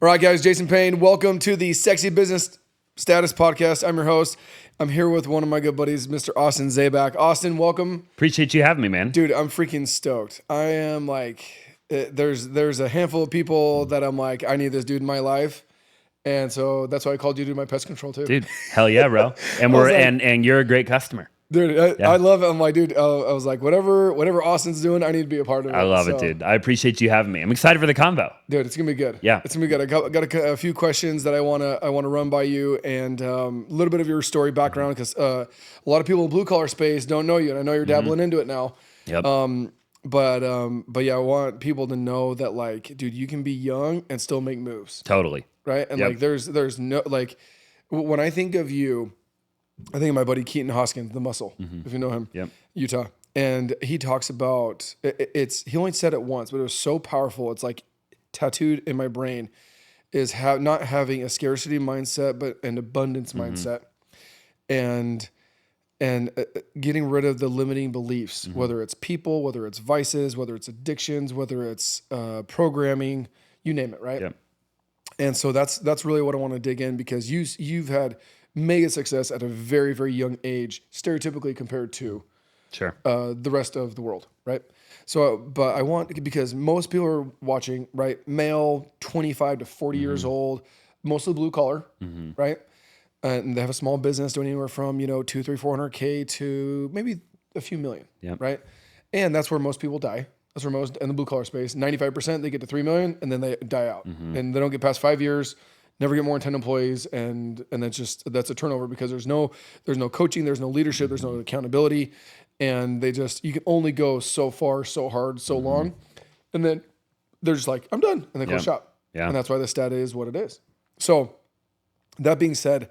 All right, guys, Jason Payne. Welcome to the Sexy Business Status Podcast. I'm your host. I'm here with one of my good buddies, Mr. Austin Zaback. Austin, welcome. Appreciate you having me, man. Dude, I'm freaking stoked. I am there's a handful of people that I'm like, I need this dude in my life. And so that's why I called you to do my pest control too. Dude, hell yeah, bro. And and you're a great customer. Dude, I love it. I'm like, dude, I was like, whatever Austin's doing, I need to be a part of it. I love it, dude. I appreciate you having me. I'm excited for the convo. Dude, it's gonna be good. Yeah, it's gonna be good. I got a few questions that I wanna run by you, and a little bit of your story background, because a lot of people in the blue collar space don't know you, and I know you're dabbling into it now. Yep. But yeah, I want people to know that, like, dude, you can be young and still make moves. Totally. Right. And like, there's no, like, when I think of you, I think of my buddy Keaton Hoskins, the Muscle, if you know him, Utah. And he talks about, he only said it once, but it was so powerful. It's like tattooed in my brain, is not having a scarcity mindset, but an abundance mindset. And getting rid of the limiting beliefs, whether it's people, whether it's vices, whether it's addictions, whether it's programming, you name it, right? Yep. And so that's really what I want to dig in, because you've had mega success at a very, very young age, stereotypically compared to the rest of the world, right? So, but I want, because most people are watching, right? Male, 25 to 40 years old, mostly blue collar, right? And they have a small business doing anywhere from, 200K, 400K to maybe a few million, right? And that's where most people die. That's where most in the blue collar space, 95%, they get to 3 million and then they die out, and they don't get past 5 years. Never get more than 10 employees, and that's a turnover, because there's no coaching, there's no leadership, there's no accountability, and you can only go so far, so hard, so long, and then they're just like, I'm done, and they close shop. And that's why the stat is what it is. So that being said,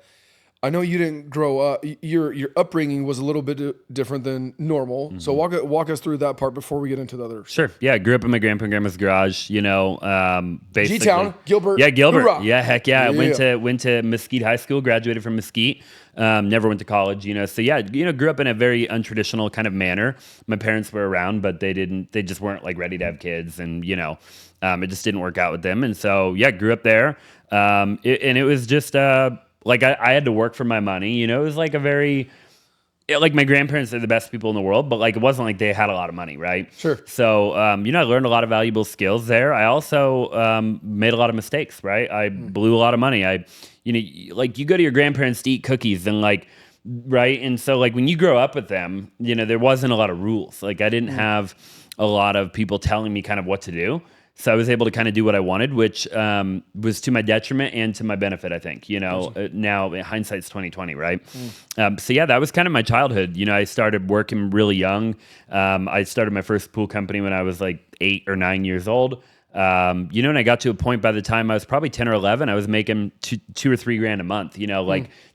I know you didn't grow up. Your upbringing was a little bit different than normal. So walk us through that part before we get into the other. Sure. Yeah, I grew up in my grandpa and grandma's garage. Basically. G-Town, Gilbert. Yeah, Gilbert. Hoorah. Yeah, heck yeah. I went to Mesquite High School. Graduated from Mesquite. Never went to college. So yeah, grew up in a very untraditional kind of manner. My parents were around, but they just weren't like ready to have kids, and it just didn't work out with them. And so yeah, grew up there. It was just like I had to work for my money, it was like like my grandparents are the best people in the world, but like it wasn't like they had a lot of money, right? Sure. So, I learned a lot of valuable skills there. I also made a lot of mistakes, right? I blew a lot of money. Like you go to your grandparents to eat cookies and like, right? And so like when you grow up with them, there wasn't a lot of rules. Like I didn't have a lot of people telling me kind of what to do. So I was able to kind of do what I wanted, which was to my detriment and to my benefit, I think. Now hindsight's 2020, right? So yeah, that was kind of my childhood. I started working really young. I started my first pool company when I was like 8 or 9 years old. And I got to a point by the time I was probably 10 or 11, I was making two or $3 grand a month,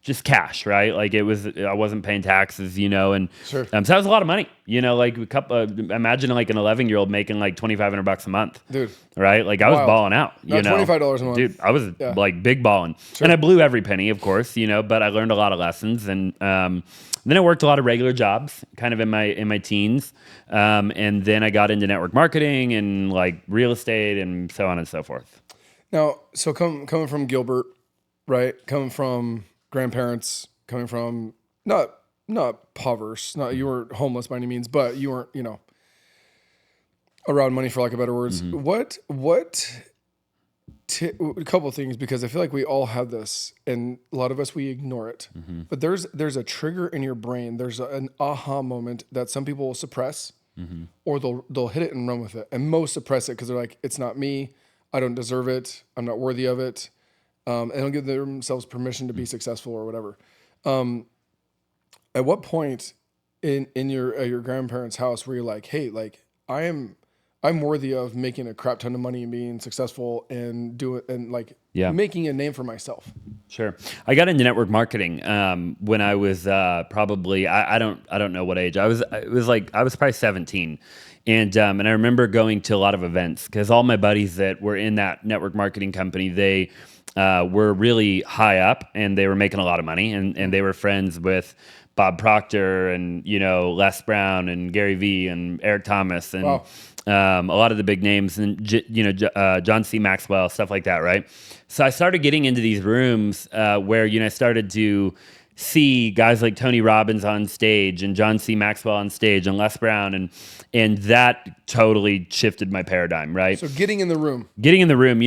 just cash, right? Like I wasn't paying taxes, and sure. So that was a lot of money, like imagine like an 11-year-old making like $2,500 a month, dude, right? Like I was balling out, $25 a month, dude. I was like big balling, and I blew every penny, of course, but I learned a lot of lessons, and then I worked a lot of regular jobs kind of in my teens. And then I got into network marketing and like real estate and so on and so forth. Now, so coming from Gilbert, right? Coming from grandparents, coming from not impoverished, you weren't homeless by any means, but you weren't, around money, for lack of better words. A couple of things, because I feel like we all have this, and a lot of us, we ignore it. But there's a trigger in your brain. There's an aha moment that some people will suppress, or they'll hit it and run with it. And most suppress it because they're like, it's not me. I don't deserve it. I'm not worthy of it. And they'll give themselves permission to be successful or whatever. At what point in your grandparents' house were you like, hey, like I'm worthy of making a crap ton of money and being successful and making a name for myself? Sure. I got into network marketing when I was probably I don't know what age. I was probably 17. And I remember going to a lot of events because all my buddies that were in that network marketing company, they were really high up, and they were making a lot of money, and they were friends with Bob Proctor and, Les Brown and Gary Vee and Eric Thomas and Wow. a lot of the big names and, John C. Maxwell, stuff like that, right? So I started getting into these rooms where, I started to see guys like Tony Robbins on stage and John C. Maxwell on stage and Les Brown, and that totally shifted my paradigm, right? So getting in the room.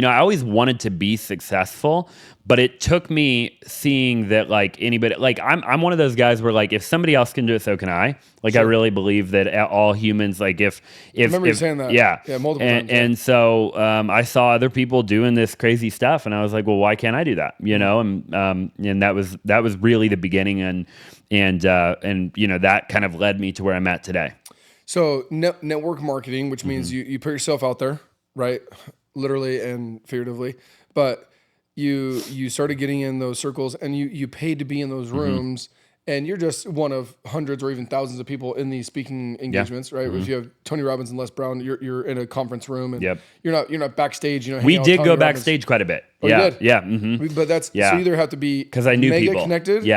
I always wanted to be successful, but it took me seeing that like anybody, like I'm one of those guys where like if somebody else can do it, so can I. Like, sure. I really believe that all humans, like if I remember you saying that. Yeah, multiple times. Yeah. And so I saw other people doing this crazy stuff, and I was like, well, why can't I do that? And that was really the beginning, and that kind of led me to where I'm at today. So network marketing, which means you put yourself out there, right? Literally and figuratively, but you started getting in those circles, and you paid to be in those rooms, and you're just one of hundreds or even thousands of people in these speaking engagements, right? If you have Tony Robbins and Les Brown, you're in a conference room, and you're not backstage. We did go backstage quite a bit. Oh, yeah, you did? Yeah. Mm-hmm. But that's so you either have to be because I knew mega people connected,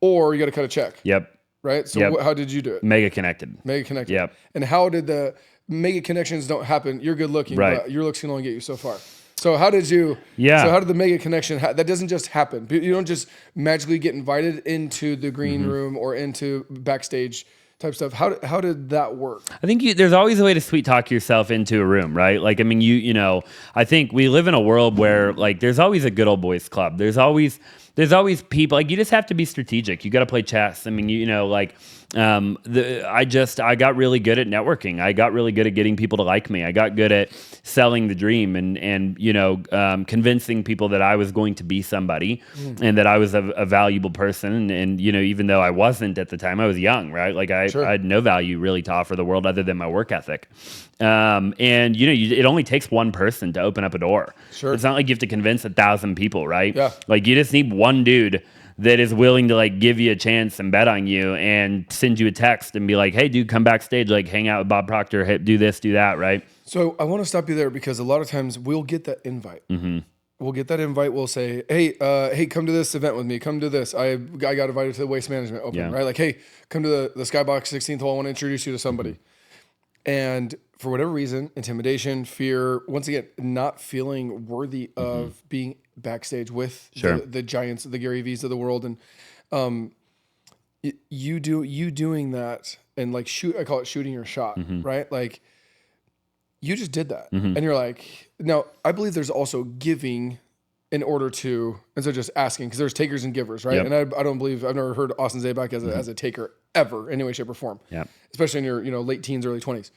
or you got to cut a check. Yep. Right. So how did you do it? Mega connected. Yep. And how did the mega connections don't happen? You're good looking, but your looks can only get you so far. So how did you? Yeah. So how did the mega connection? That doesn't just happen. You don't just magically get invited into the green room or into backstage type stuff. How did that work? I think there's always a way to sweet talk yourself into a room, right? Like, I mean, I think we live in a world where like there's always a good old boys club. There's always people, like, you just have to be strategic. You got to play chess. I mean, I got really good at networking. I got really good at getting people to like me. I got good at selling the dream and convincing people that I was going to be somebody and that I was a valuable person. And, even though I wasn't at the time, I was young, right? Like I had no value really to offer the world other than my work ethic. It only takes one person to open up a door. Sure. It's not like you have to convince 1,000 people, right? Yeah. Like you just need one dude that is willing to like give you a chance and bet on you and send you a text and be like, hey dude, come backstage, like hang out with Bob Proctor, do this, do that, right? So I want to stop you there because a lot of times we'll get that invite. We'll get that invite. We'll say, hey, come to this event with me. Come to this. I got invited to the Waste Management Open, right? Like, hey, come to the Skybox 16th hole. I want to introduce you to somebody. And for whatever reason, intimidation, fear, once again, not feeling worthy of being backstage with the giants, the Gary V's of the world. And you doing that and like I call it shooting your shot, right? Like you just did that. And you're like, now I believe there's also giving in order to, instead of just asking, because there's takers and givers, right? Yep. And I don't believe, I've never heard Austin Zaback as a taker ever, any way, shape, or form. Yep. Especially in your late teens, early 20s.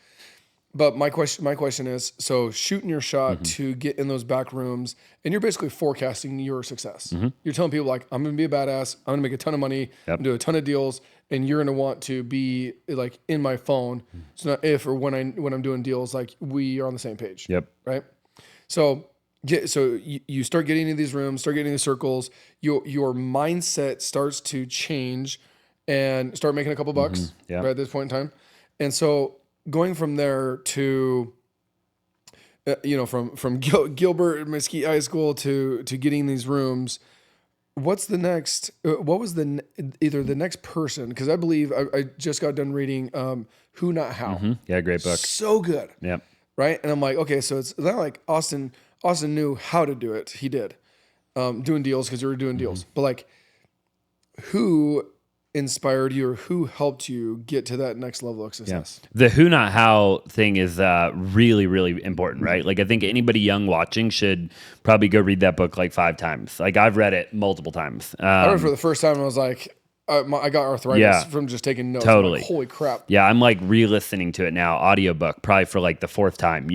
But my question is, so shooting your shot to get in those back rooms, and you're basically forecasting your success. You're telling people like, I'm going to be a badass, I'm going to make a ton of money, I'm going to do a ton of deals, and you're going to want to be like in my phone. It's not if or when I'm doing deals, like we are on the same page. Yep. Right. So you start getting into these rooms, start getting into circles. Your mindset starts to change, and start making a couple bucks right at this point in time. And so going from there to, from Gilbert Mesquite High School to getting these rooms, what's the next? What was either the next person? Because I believe I just got done reading Who Not How. Yeah, great book. So good. Yep. Right, and I'm like, okay, so it's not like Austin knew how to do it. He did, doing deals because you were doing deals. But like, who inspired you or who helped you get to that next level of success? Yeah. The who not how thing is really, really important, right? Like I think anybody young watching should probably go read that book like 5 times. Like I've read it multiple times. I read it for the first time and I was like, I got arthritis from just taking notes. Totally. Like, holy crap. Yeah, I'm like re-listening to it now, audiobook, probably for like the 4th time,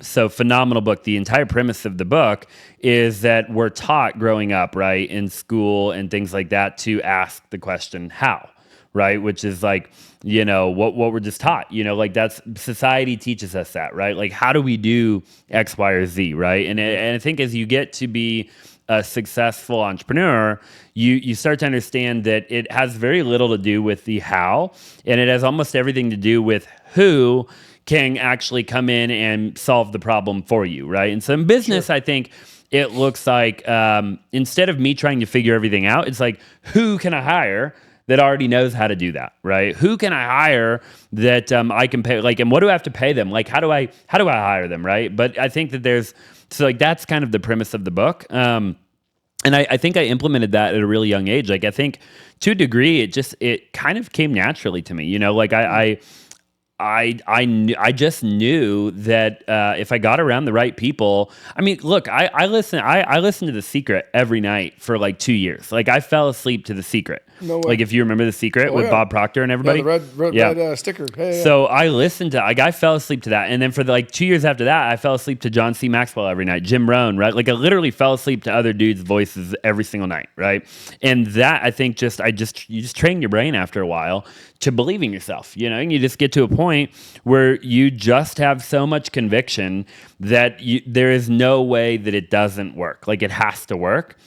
So phenomenal book. The entire premise of the book is that we're taught growing up, right, in school and things like that to ask the question, how, right? Which is like, what we're just taught, like that's society teaches us that, right? Like, how do we do X, Y, or Z, right? And I think as you get to be a successful entrepreneur, you start to understand that it has very little to do with the how, and it has almost everything to do with who can actually come in and solve the problem for you, right? And so in business, I think it looks like instead of me trying to figure everything out, it's like, who can I hire that already knows how to do that, right? Who can I hire that I can pay? Like, and what do I have to pay them? Like, how do I hire them, right? But I think that that's kind of the premise of the book. And I think I implemented that at a really young age. Like, I think to a degree, it kind of came naturally to me, like I just knew that if I got around the right people, I mean, look, I listened to The Secret every night for like 2 years. Like, I fell asleep to The Secret. No way. Like, if you remember The Secret with Bob Proctor and everybody. Yeah, the red sticker. Hey, so I listened to, I fell asleep to that. And then for the 2 years after that, I fell asleep to John C. Maxwell every night, Jim Rohn, right? Like, I literally fell asleep to other dudes' voices every single night, right? And that, I think, you just train your brain after a while to believe in yourself, and you just get to a point where you just have so much conviction that there is no way that it doesn't work. Like, it has to work.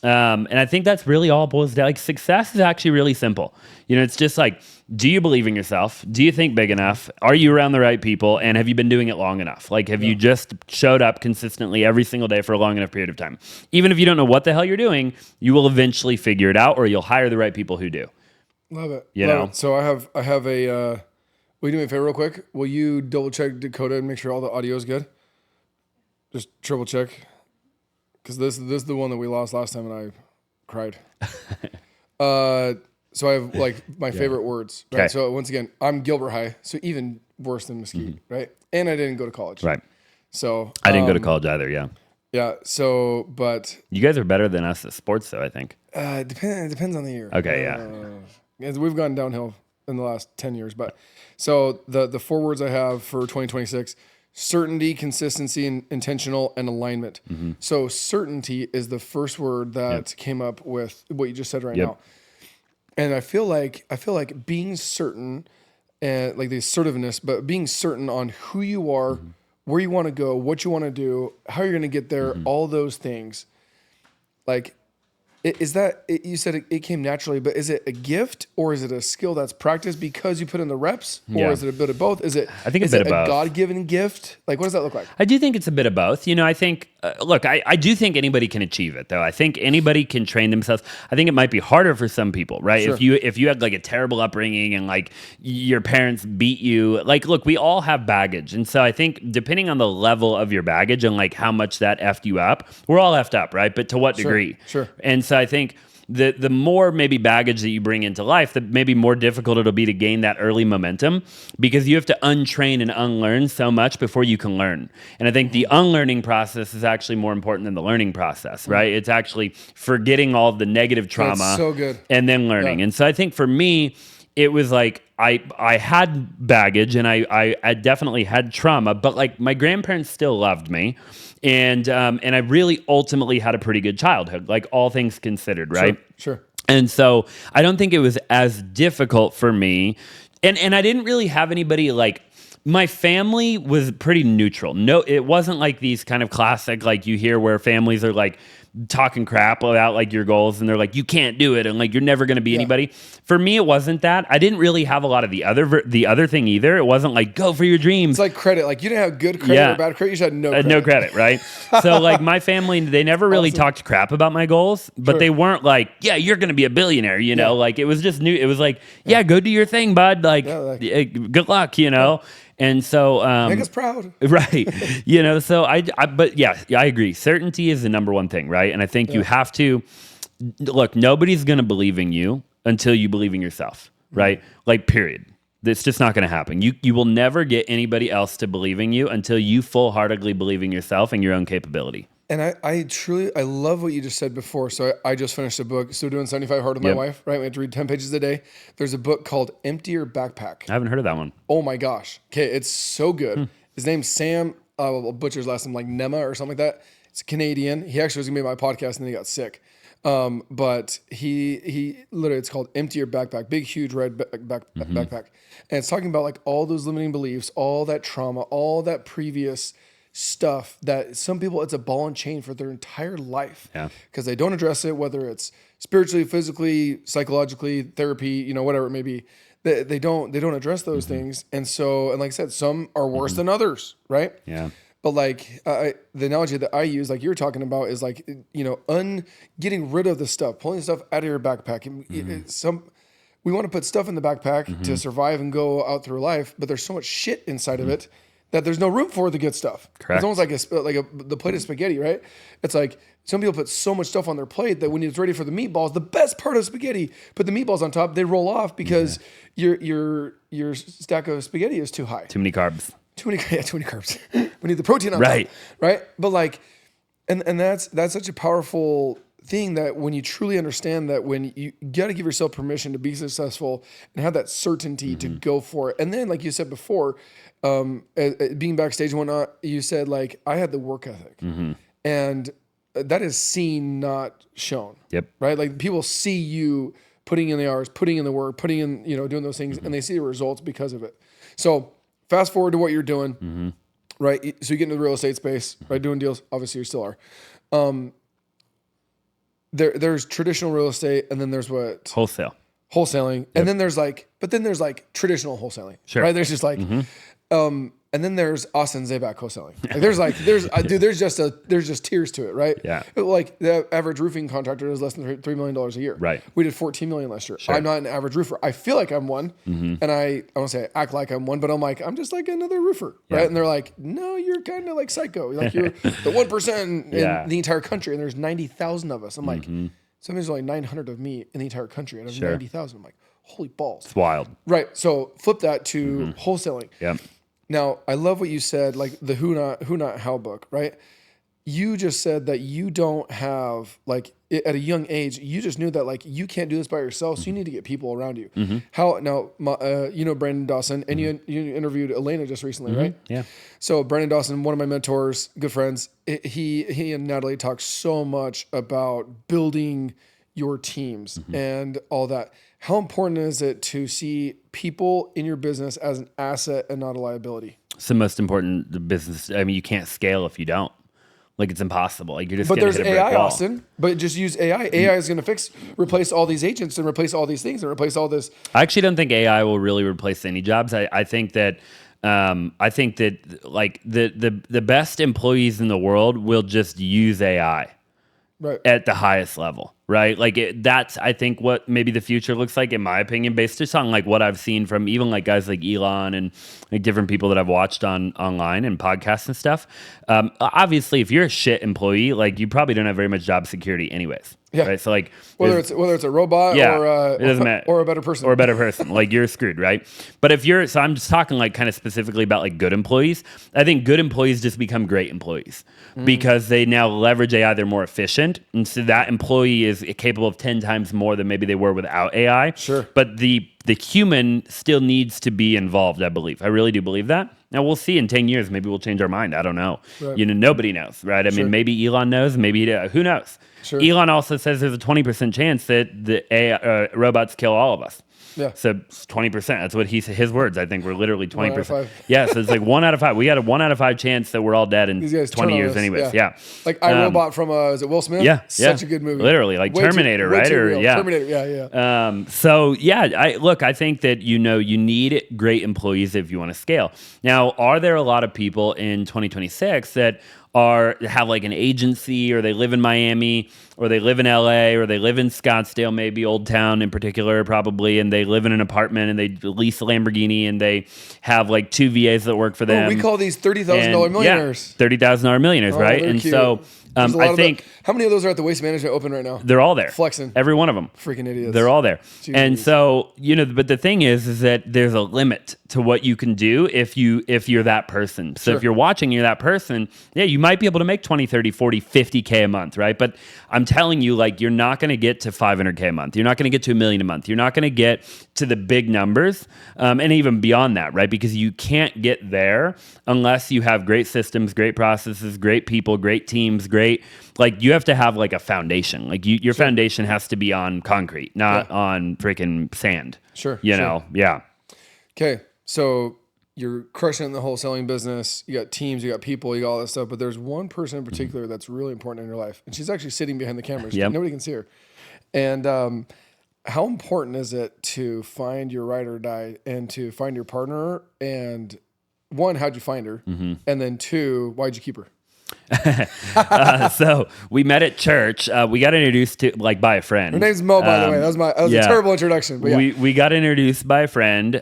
And I think that's really all it boils down. Like, success is actually really simple. It's just like, do you believe in yourself? Do you think big enough? Are you around the right people? And have you been doing it long enough? Like, have you just showed up consistently every single day for a long enough period of time? Even if you don't know what the hell you're doing, you will eventually figure it out, or you'll hire the right people who do. Love it. Love it. So I have a, will you do me a favor real quick? Will you double check Dakota and make sure all the audio is good? Just triple check. Because this is the one that we lost last time and I cried. So I have like my favorite words, right? Okay. So once again, I'm Gilbert High, so even worse than Mesquite, right? And I didn't go to college. Right. So I didn't go to college either, yeah. Yeah, so, but... You guys are better than us at sports, though, I think. It depends on the year. Okay, yeah. We've gone downhill in the last 10 years, but... So the 4 words I have for 2026... Certainty, consistency, and intentional, and alignment. Mm-hmm. So certainty is the first word that came up with what you just said right now. And I feel like being certain, and like the assertiveness, but being certain on who you are, where you want to go, what you want to do, how you're going to get there, all those things. Like, is that, you said it came naturally, but is it a gift or is it a skill that's practiced because you put in the reps? Or is it a bit of both? I think it's a bit of both. God-given gift? Like, what does that look like? I do think it's a bit of both. I think, look, I do think anybody can achieve it, though. I think anybody can train themselves. I think it might be harder for some people, right? Sure. If you had like a terrible upbringing and like your parents beat you, like, look, we all have baggage. And so I think depending on the level of your baggage and like how much that effed you up, we're all effed up, right? But to what degree? Sure. And so I think the more maybe baggage that you bring into life, the maybe more difficult it'll be to gain that early momentum, because you have to untrain and unlearn so much before you can learn. And I think the unlearning process is actually more important than the learning process, right? It's actually forgetting all the negative trauma. That's so good. And then learning. Yeah. And so I think for me, it was like I had baggage and I definitely had trauma, but like my grandparents still loved me. And I really ultimately had a pretty good childhood, like all things considered, right? Sure. And so I don't think it was as difficult for me. And I didn't really have anybody like, my family was pretty neutral. No, it wasn't like these kind of classic, like you hear where families are like talking crap about like your goals and they're like, you can't do it. And like, you're never going to be anybody. For me, it wasn't that. I didn't really have a lot of the other thing either. It wasn't like, go for your dreams. It's like credit. Like you didn't have good credit or bad credit. You just had no credit. No credit, right? So like my family, they never really talked crap about my goals, but they weren't like, yeah, you're going to be a billionaire, you know? Like it was just new. It was like, go do your thing, bud. Like, good luck, you know? And so, make us proud. Right. So but yeah, I agree. Certainty is the number one thing, right? And I think you have to look, nobody's going to believe in you until you believe in yourself, right? Like, period. It's just not going to happen. You will never get anybody else to believe in you until you full-heartedly believe in yourself and your own capability. And I truly love what you just said before. So I just finished a book, still doing 75 Hard with my wife, right? We have to read 10 pages a day. There's a book called Empty Your Backpack. I haven't heard of that one. Oh my gosh. Okay, it's so good. His name's Sam, butcher's last name, like Nema or something like that. It's a Canadian. He actually was going to be on my podcast and then he got sick. But he literally, it's called Empty Your Backpack, big, huge red backpack. And it's talking about like all those limiting beliefs, all that trauma, all that previous stuff that some people, it's a ball and chain for their entire life because they don't address it, whether it's spiritually, physically, psychologically, therapy, whatever it may be. They don't address those things. And so, and like I said, some are worse than others, right? Yeah. But like the analogy that I use, like you're talking about, is like, getting rid of the stuff, pulling stuff out of your backpack. We want to put stuff in the backpack to survive and go out through life, but there's so much shit inside of it that there's no room for the good stuff. Correct. It's almost like the plate of spaghetti, right? It's like some people put so much stuff on their plate that when it's ready for the meatballs, the best part of spaghetti, put the meatballs on top, they roll off because your stack of spaghetti is too high. Too many carbs. Too many carbs. We need the protein on top, right? But like, and that's such a powerful thing, that when you truly understand that, when you got to give yourself permission to be successful and have that certainty to go for it. And then, like you said before, being backstage and whatnot, you said like, I had the work ethic, and that is seen, not shown. Yep. Right. Like people see you putting in the hours, putting in the work, putting in, doing those things, and they see the results because of it. So fast forward to what you're doing, right? So you get into the real estate space, right? Doing deals. Obviously, you still are. There's traditional real estate, and then there's what? Wholesaling. And then there's traditional wholesaling. Sure. Right? There's just like, and then there's Austin Zaback wholesaling. Like there's just tiers to it, right? Yeah. Like the average roofing contractor does less than $3 million a year. Right. We did $14 million last year. Sure. I'm not an average roofer. I feel like I'm one, and I won't say I act like I'm one, but I'm just like another roofer, right? And they're like, no, you're kind of like psycho. Like you're the 1% in the entire country, and there's 90,000 of us. I'm like, sometimes there's only 900 of me in the entire country, and I have 90,000. I'm like, holy balls. It's wild. Right. So flip that to wholesaling. Yeah. Now, I love what you said, like the who not how book, right? You just said that you don't have, like, at a young age, you just knew that, like, you can't do this by yourself, so you need to get people around you. How now, Brandon Dawson, and you interviewed Elena just recently, right? Yeah. So Brandon Dawson, one of my mentors, good friends, he and Natalie talk so much about building your teams and all that. How important is it to see people in your business as an asset and not a liability? It's the most important business. I mean, you can't scale if you don't. Like, it's impossible. Like, you're just. But gonna there's hit a brick AI, wall. Austin. But just use AI. AI is going to replace all these agents and replace all these things and replace all this. I actually don't think AI will really replace any jobs. I think that. Like the best employees in the world will just use AI. Right. At the highest level, right? Like that's, I think, what maybe the future looks like, in my opinion, based just on like what I've seen from even like guys like Elon and like different people that I've watched online and podcasts and stuff. Obviously, if you're a shit employee, like you probably don't have very much job security anyways. Yeah. Right. So like whether it's a robot it doesn't matter. Or a better person. Or a better person. Like you're screwed, right? But so I'm just talking like kind of specifically about like good employees. I think good employees just become great employees because they now leverage AI. They're more efficient. And so that employee is capable of 10 times more than maybe they were without AI. Sure. But the human still needs to be involved, I believe. I really do believe that. Now, we'll see in 10 years. Maybe we'll change our mind. I don't know. Right. Nobody knows, right? I mean, maybe Elon knows. Maybe who knows? Sure. Elon also says there's a 20% chance that the AI, robots kill all of us. Yeah. So 20%. That's what his words. I think we're literally 20%. Yeah. So it's like 1 out of 5. We got a 1 out of 5 chance that we're all dead in 20 years anyways. Yeah. Like iRobot from, is it Will Smith? Yeah. Such a good movie. Literally like Terminator, right? Terminator. Yeah. So yeah, I think that, you need great employees if you want to scale. Now, are there a lot of people in 2026 that have like an agency, or they live in Miami, or they live in LA, or they live in Scottsdale, maybe Old Town in particular, probably, and they live in an apartment and they lease a Lamborghini and they have like 2 VAs that work for them? We call these $30,000 millionaires. Yeah, $30,000 millionaires, right? And cute. So I think how many of those are at the Waste Management Open right now? They're all there, flexing. Every one of them, freaking idiots. They're all there. Jeez. And so but the thing is that there's a limit to what you can do if you're that person. So if you're watching, you're that person. Yeah, you might be able to make 20, 30, 40, 50K a month, right? But I'm telling you, like, you're not going to get to 500K a month. You're not going to get to $1 million a month. You're not going to get to the big numbers, and even beyond that, right? Because you can't get there unless you have great systems, great processes, great people, great teams, like you have to have like a foundation. Like your foundation has to be on concrete, not on freaking sand. Sure. You know? Yeah. Okay. So you're crushing it in the wholesaling business. You got teams, you got people, you got all that stuff. But there's one person in particular that's really important in your life. And she's actually sitting behind the cameras. Yep. Nobody can see her. And how important is it to find your ride or die and to find your partner and one, how'd you find her? Mm-hmm. And then two, why'd you keep her? So we met at church. We got introduced to by a friend. Her name's Mo, by the way. That was a terrible introduction. But we got introduced by a friend.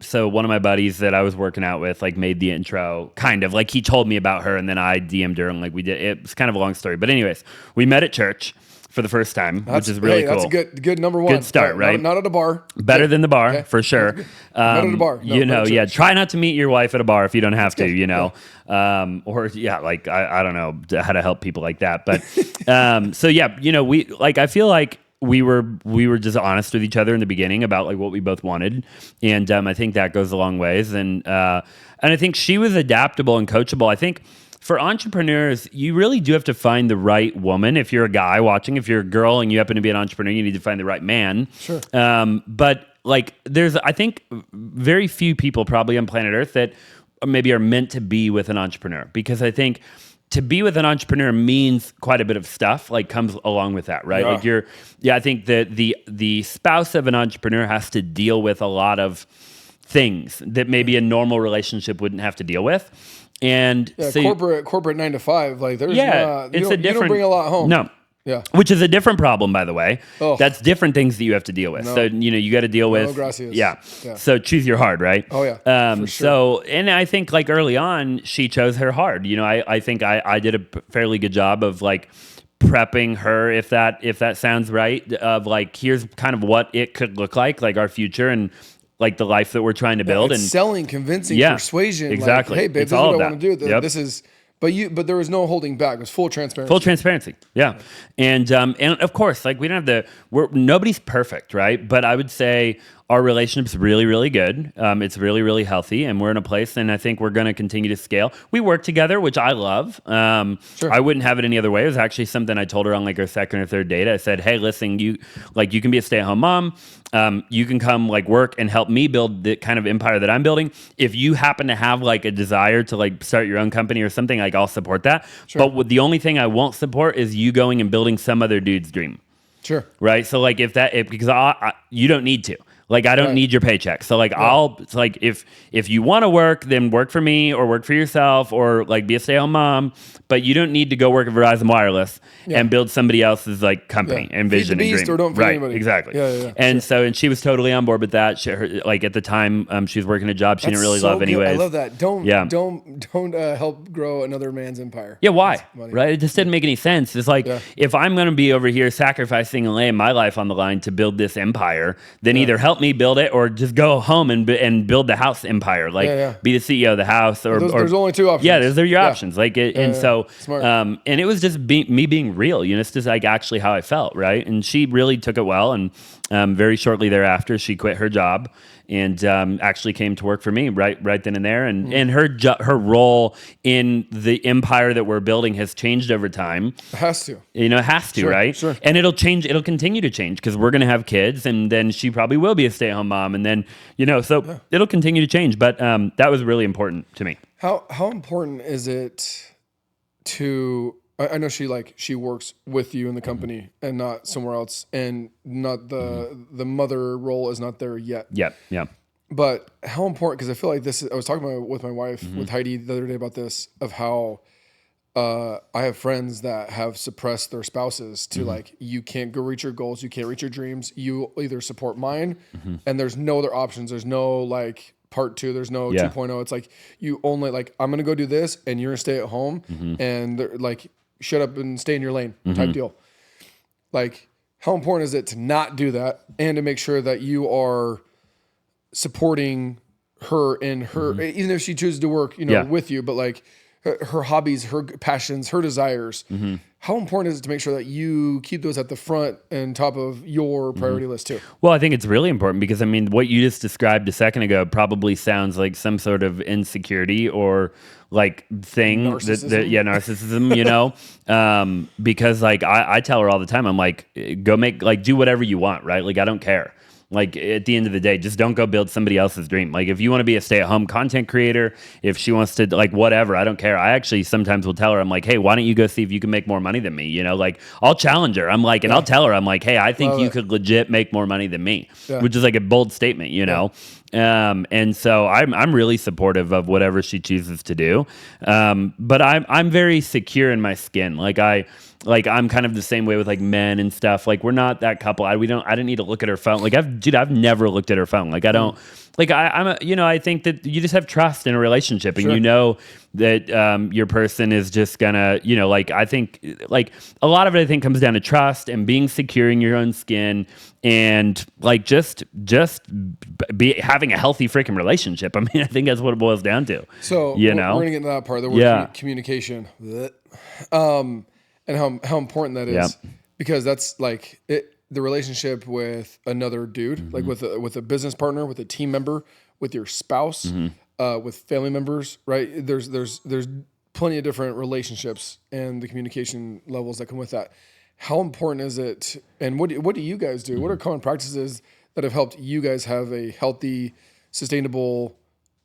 So one of my buddies that I was working out with made the intro, kind of he told me about her, and then I DM'd her, and we did. It was kind of a long story, but anyways, we met at church for the first time, which is really cool. That's a good number one. Good start, right? Not at a bar. Better than the bar, for sure. Not at a bar. No, try not to meet your wife at a bar if you don't have to, or I don't know how to help people like that. But, I feel like we were just honest with each other in the beginning about what we both wanted. And I think that goes a long ways. And I think she was adaptable and coachable. I think, for entrepreneurs, you really do have to find the right woman. If you're a guy watching, if you're a girl and you happen to be an entrepreneur, you need to find the right man. Sure. But there's, I think, very few people probably on planet Earth that maybe are meant to be with an entrepreneur, because I think to be with an entrepreneur means quite a bit of stuff comes along with that, right? Yeah. I think that the spouse of an entrepreneur has to deal with a lot of things that maybe a normal relationship wouldn't have to deal with. And so corporate 9 to 5, there's you don't bring a lot home. No. Yeah. Which is a different problem, by the way. Oh. That's different things that you have to deal with. No. So, you got to deal with. Gracias. Yeah. So choose your hard, right? Oh, yeah. For sure. So, and I think early on, she chose her hard. I think I did a fairly good job of prepping her, if that sounds right, of here's kind of what it could look like our future, and the life that we're trying to build, and selling, convincing, persuasion. Exactly. Hey, babe, it's this is all what I of want to do. Yep. This is, but there was no holding back. It was full transparency. Full transparency. Yeah. And of course, we don't have nobody's perfect, right? But I would say our relationship's really, really good. It's really, really healthy, and we're in a place, and I think we're going to continue to scale. We work together, which I love. Sure. I wouldn't have it any other way. It was actually something I told her on our second or third date. I said, hey, listen, you can be a stay-at-home mom. You can come work and help me build the kind of empire that I'm building. If you happen to have a desire to start your own company or something, I'll support that. Sure. But the only thing I won't support is you going and building some other dude's dream. Sure. Right. So because you don't need to. I don't need your paycheck. So if you want to work, then work for me or work for yourself, or be a stay-at-home mom, but you don't need to go work at Verizon Wireless and build somebody else's company and vision feed the and beast dream. Or don't feed anybody. Exactly. Yeah. And so she was totally on board with that. At the time, she was working a job she didn't really love anyways. I love that. Don't help grow another man's empire. Yeah, why? Right? It just didn't make any sense. It's if I'm going to be over here sacrificing and laying my life on the line to build this empire, then either help me build it or just go home and build the house empire. Be the CEO of the house. Or there's only two options. Yeah, those are your options. So, smart. And it was just me being real. It's just actually how I felt, right? And she really took it well. And very shortly thereafter, she quit her job and actually came to work for me right then and there. And her role in the empire that we're building has changed over time. It has to. It has to, Sure, right? sure. And it'll change. It'll continue to change because we're going to have kids, and then she probably will be a stay-at-home mom, and then it'll continue to change. But that was really important to me. How important is it to? I know she works with you in the company and not somewhere else, and not the mother role is not there yet. Yeah. But how important? Because I feel like I was talking with my wife, with Heidi, the other day about this, of how I have friends that have suppressed their spouses to you can't go reach your goals, you can't reach your dreams. You either support mine, and there's no other options. There's no part 2. There's no 2.0. It's you only I'm gonna go do this, and you're gonna stay at home, and shut up and stay in your lane type deal. How important is it to not do that and to make sure that you are supporting her in her, even if she chooses to work, with you, but her hobbies, her passions, her desires. How important is it to make sure that you keep those at the front and top of your priority list too? Well, I think it's really important because what you just described a second ago probably sounds like some sort of insecurity or thing narcissism, because I tell her all the time, I'm go do whatever you want, right? I don't care. At the end of the day, just don't go build somebody else's dream. If you want to be a stay-at-home content creator, if she wants to, whatever, I don't care. I actually sometimes will tell her, I'm hey, why don't you go see if you can make more money than me? I'll challenge her. And I'll tell her, hey, I think you could legit make more money than me, which is a bold statement, And so I'm really supportive of whatever she chooses to do. But I'm very secure in my skin. I'm kind of the same way with like men and stuff. Like we're not that couple. I didn't need to look at her phone. Like I've never looked at her phone. Like I don't, like I think that you just have trust in a relationship and you know that your person is just gonna, like I think like a lot of it I think comes down to trust and being secure in your own skin and like just be having a healthy freaking relationship. I mean, I think that's what it boils down to. So we're gonna get into that part, the word communication. And how important that is because that's like the relationship with another dude, like with a business partner, with a team member, with your spouse, with family members, right? There's plenty of different relationships and the communication levels that come with that. How important is it? And what do you guys do? What are common practices that have helped you guys have a healthy, sustainable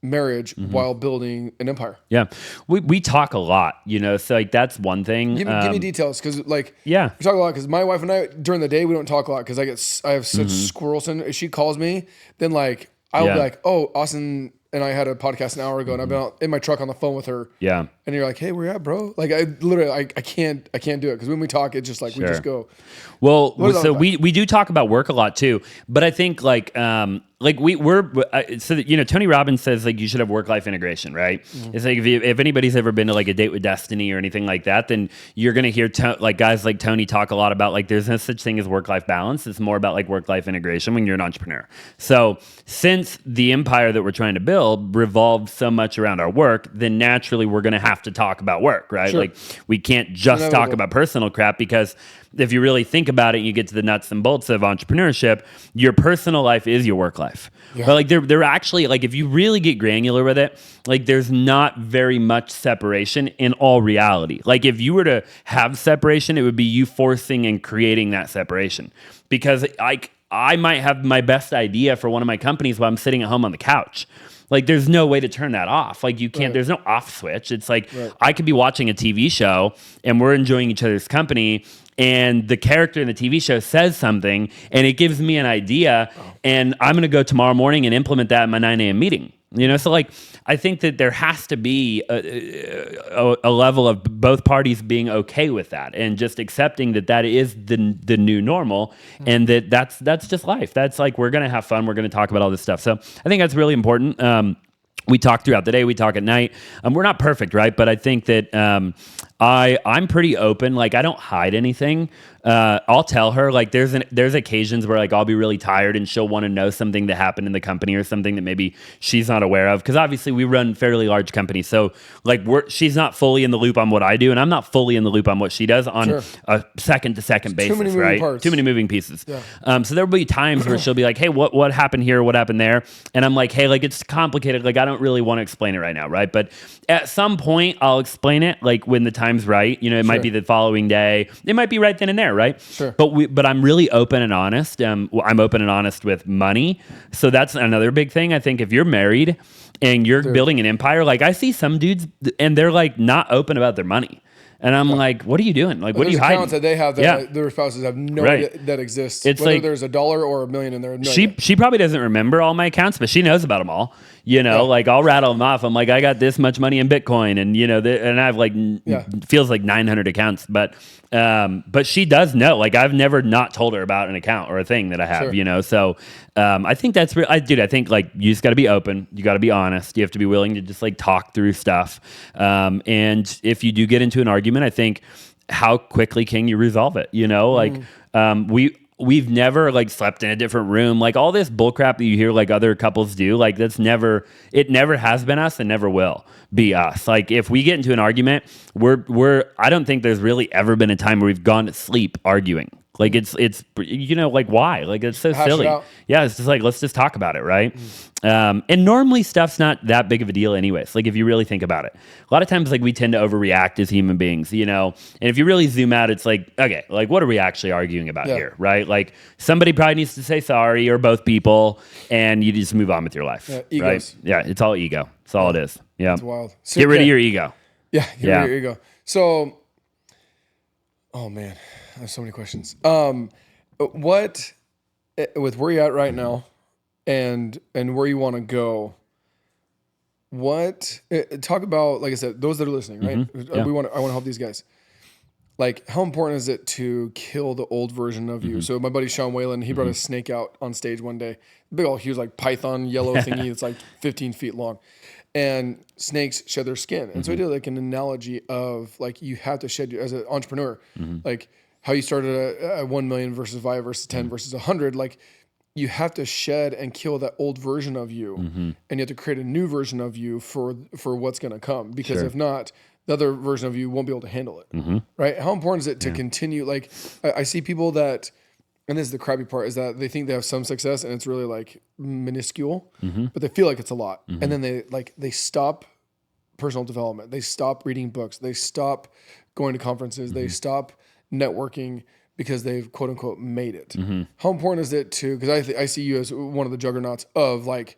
marriage while building an empire? Yeah. We talk a lot, so like that's one thing. Give me details. Cause like, we talk a lot cause my wife and I during the day, we don't talk a lot cause I have such squirrel syndrome. If she calls me, then like, I'll be like, oh, Austin and I had a podcast an hour ago and I've been out in my truck on the phone with her. Yeah. And you're like, hey, where you at, bro? Like I literally, I can't do it. Cause when we talk, it's just like, we just go. Well, so we do talk about work a lot too, but I think like Tony Robbins says like you should have work-life integration, right? It's like if anybody's ever been to like a date with destiny or anything like that, then you're going to hear like guys like Tony talk a lot about like there's no such thing as work-life balance. It's more about like work-life integration when you're an entrepreneur. So since the empire that we're trying to build revolved so much around our work, then naturally we're going to have to talk about work, right? Sure. Like we can't just talk about personal crap because if you really think about it and you get to the nuts and bolts of entrepreneurship, your personal life is your work life. Yeah. But like they're actually like if you really get granular with it, like there's not very much separation in all reality. Like if you were to have separation, it would be you forcing and creating that separation. Because I might have my best idea for one of my companies while I'm sitting at home on the couch. Like there's no way to turn that off. Like you can't, there's no off switch. It's like I could be watching a TV show and we're enjoying each other's company and the character in the TV show says something and it gives me an idea and I'm going to go tomorrow morning and implement that in my 9 a.m. meeting. So like I think that there has to be a level of both parties being okay with that and just accepting that is the new normal and that's just life. That's like we're gonna have fun. We're gonna talk about all this stuff. So I think that's really important. We talk throughout the day. We talk at night. We're not perfect, right? But I think that I'm pretty open. Like I don't hide anything. I'll tell her like there's occasions where like I'll be really tired and she'll want to know something that happened in the company or something that maybe she's not aware of. Because obviously we run fairly large companies, so like she's not fully in the loop on what I do, and I'm not fully in the loop on what she does on a second to second basis. Too many moving parts. Too many moving pieces. Yeah. So there'll be times where she'll be like, "Hey, what happened here? What happened there?" And I'm like, "Hey, like it's complicated. Like I don't really want to explain it right now, right? But at some point I'll explain it. Like when the time's right. It might be the following day. It might be right then and there, right? Sure. But I'm really open and honest. I'm open and honest with money. So that's another big thing. I think if you're married and you're building an empire, like I see some dudes and they're like not open about their money. And I'm like, what are you doing? Like, what are you hiding? Accounts that they have that their spouses have no idea that exists. It's whether like, there's $1 or $1 million in there. No she probably doesn't remember all my accounts, but she knows about them all. Like I'll rattle them off. I'm like, I got this much money in Bitcoin, and and I have like feels like 900 accounts, but she does know. Like I've never not told her about an account or a thing that I have. So I think that's real. I think like you just got to be open. You got to be honest. You have to be willing to just like talk through stuff. And if you do get into an argument, I think how quickly can you resolve it? We've never like slept in a different room. Like all this bullcrap that you hear like other couples do, like it never has been us and never will be us. Like if we get into an argument, I don't think there's really ever been a time where we've gone to sleep arguing. Like it's like why? Like it's so silly. Yeah, it's just like let's just talk about it, right? And normally stuff's not that big of a deal anyways. Like if you really think about it. A lot of times like we tend to overreact as human beings, And if you really zoom out, it's like, okay, like what are we actually arguing about here, right? Like somebody probably needs to say sorry or both people and you just move on with your life. Yeah, egos. Right? Yeah, it's all ego. That's all it is. Yeah. It's wild. So, get rid of your ego. Yeah, get rid of your ego. So oh man. I have so many questions. What, with where you're at right now, and where you want to go, talk about, like I said, those that are listening, right? I want to help these guys. Like, how important is it to kill the old version of you? So my buddy Sean Whalen, he brought a snake out on stage one day. Big old huge like python yellow thingy that's like 15 feet long. And snakes shed their skin. And so he did like an analogy of like, you have to shed, as an entrepreneur, like how you started at 1 million versus 5 versus 10 versus 100. Like, you have to shed and kill that old version of you. And you have to create a new version of you for what's going to come. Because if not, the other version of you won't be able to handle it, right? How important is it to continue? Like, I see people that, and this is the crappy part, is that they think they have some success and it's really like minuscule, but they feel like it's a lot. And then they stop personal development. They stop reading books. They stop going to conferences. They stop networking because they've quote unquote made it. How important is it to, because I see you as one of the juggernauts of like,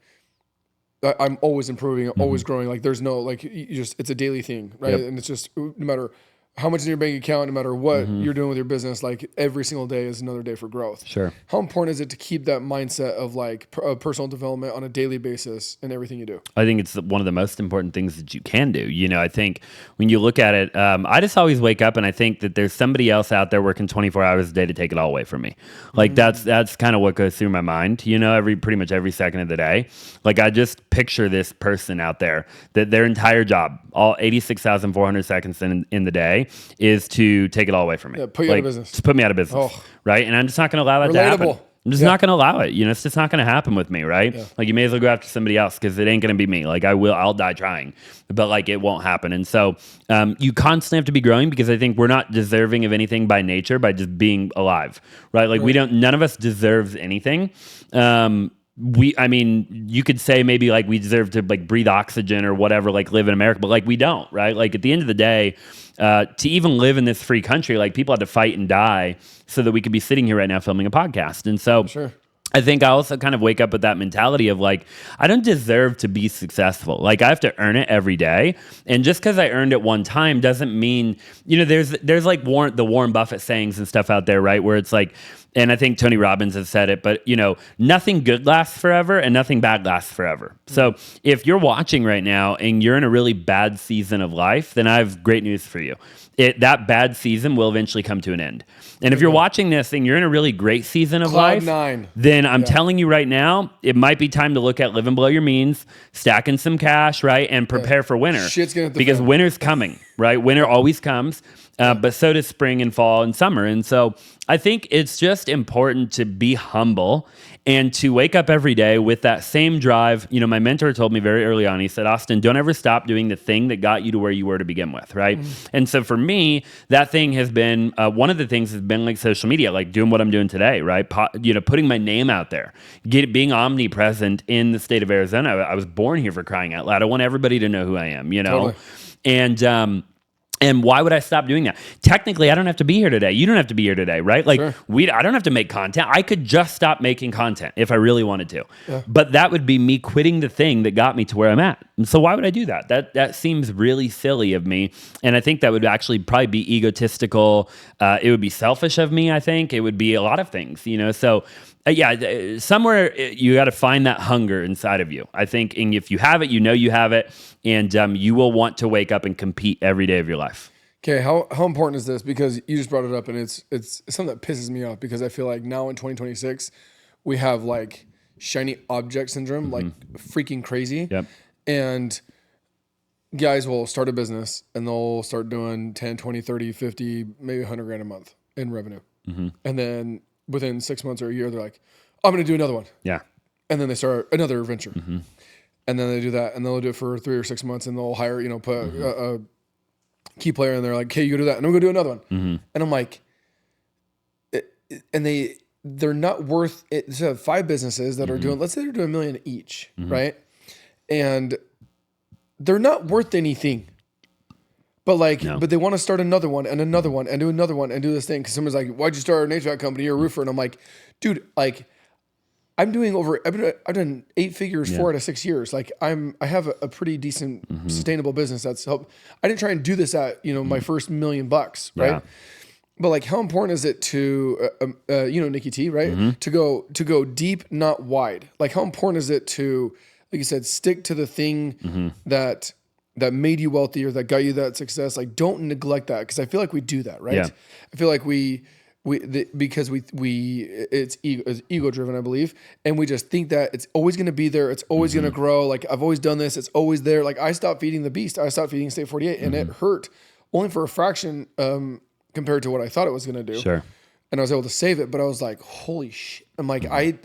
I'm always improving, always growing. Like, there's no, like, it's a daily thing, right? And it's just, no matter how much in your bank account, no matter what you're doing with your business, like every single day is another day for growth. Sure. How important is it to keep that mindset of like personal development on a daily basis in everything you do? I think it's one of the most important things that you can do. You know, I think when you look at it, I just always wake up and I think that there's somebody else out there working 24 hours a day to take it all away from me. Like that's kind of what goes through my mind, you know, pretty much every second of the day. Like, I just picture this person out there that their entire job, all 86,400 seconds in the day, is to take it all away from me. Yeah, put you out of business. Just put me out of business, right? And I'm just not going to allow that to happen. I'm just not going to allow it. You know, it's just not going to happen with me, right? Like, you may as well go after somebody else because it ain't going to be me. Like, I'll die trying, but like, it won't happen. And so you constantly have to be growing, because I think we're not deserving of anything by nature, by just being alive, right? Like, none of us deserves anything. I mean, you could say maybe like we deserve to like breathe oxygen or whatever, like live in America, but like we don't, right? Like, at the end of the day, to even live in this free country, like people had to fight and die so that we could be sitting here right now filming a podcast. And so I think I also kind of wake up with that mentality of like, I don't deserve to be successful. Like, I have to earn it every day. And just because I earned it one time doesn't mean, you know, there's like the Warren Buffett sayings and stuff out there, right? Where it's like, and I think Tony Robbins has said it, but you know, nothing good lasts forever and nothing bad lasts forever. So if you're watching right now and you're in a really bad season of life, then I have great news for you. That bad season will eventually come to an end. And if you're watching this and you're in a really great season of life, then I'm telling you right now, it might be time to look at living below your means, stacking some cash, right? And prepare for winter. Shit's gonna because winter's coming, right? Winter always comes. But so does spring and fall and summer. And so I think it's just important to be humble and to wake up every day with that same drive. You know, my mentor told me very early on, he said, Austin, don't ever stop doing the thing that got you to where you were to begin with, right? And so for me, that thing has been, one of the things has been like social media, like doing what I'm doing today, right? Putting my name out there, being omnipresent in the state of Arizona. I was born here, for crying out loud. I want everybody to know who I am, you know? Totally. And why would I stop doing that? Technically, I don't have to be here today. You don't have to be here today, right? Like, I don't have to make content. I could just stop making content if I really wanted to. But that would be me quitting the thing that got me to where I'm at. And so why would I do that? That seems really silly of me. And I think that would actually probably be egotistical. It would be selfish of me, I think. It would be a lot of things, you know? So somewhere you got to find that hunger inside of you, I think. And if you have it, you know you have it, and you will want to wake up and compete every day of your life. Okay, how important is this? Because you just brought it up, and it's something that pisses me off, because I feel like now in 2026, we have like shiny object syndrome, like freaking crazy. And guys will start a business and they'll start doing 10, 20, 30, 50, maybe 100 grand a month in revenue. And then within 6 months or a year, they're like, I'm going to do another one. And then they start another venture. And then they do that, and they'll do it for 3 or 6 months, and they'll hire, put a key player in there, like, hey, you go do that, and I'm going to do another one. And I'm like, and they're not worth it. So 5 businesses that are doing, let's say they're doing $1 million each, right? And they're not worth anything. But but they want to start another one and another one and do another one and do this thing. Because someone's like, why'd you start an HVAC company? You're a roofer. And I'm like, dude, like, I've done 8 figures 4 out of 6 years. Like, I have a pretty decent sustainable business that's helped. I didn't try and do this at, my first $1 million, right? But like, how important is it to, Nikki T, right? Mm-hmm. To go deep, not wide. Like, how important is it to, like you said, stick to the thing Mm-hmm. that made you wealthy or that got you that success? Like, don't neglect that, because I feel like we do that, right? Yeah. I feel like because it's ego driven, I believe, and we just think that it's always going to be there, it's always going to grow. Like, I've always done this, it's always there. Like, I stopped feeding the beast. I stopped feeding State 48, and it hurt only for a fraction. Compared to what I thought it was going to do. Sure. And I was able to save it, but I was like, holy shit. I'm like, I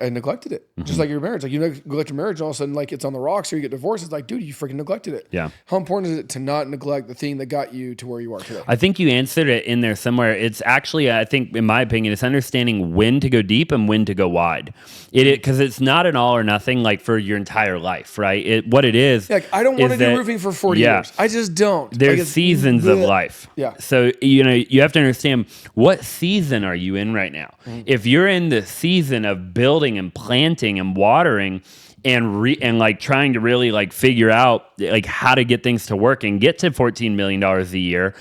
neglected it. Just like your marriage. Like, you neglect your marriage and all of a sudden, like, it's on the rocks or you get divorced. It's like, dude, you freaking neglected it. Yeah. How important is it to not neglect the thing that got you to where you are today? I think you answered it in there somewhere. It's actually, I think, in my opinion, it's understanding when to go deep and when to go wide. Because it's not an all or nothing, like, for your entire life, right? What it is. Like, I don't want to do roofing for 40 years. I just don't. There's like, seasons of life. Yeah. So, you have to understand, what season are you in right now? If you're in the season of building and planting and watering and like trying to really like figure out like how to get things to work and get to $14 million a year,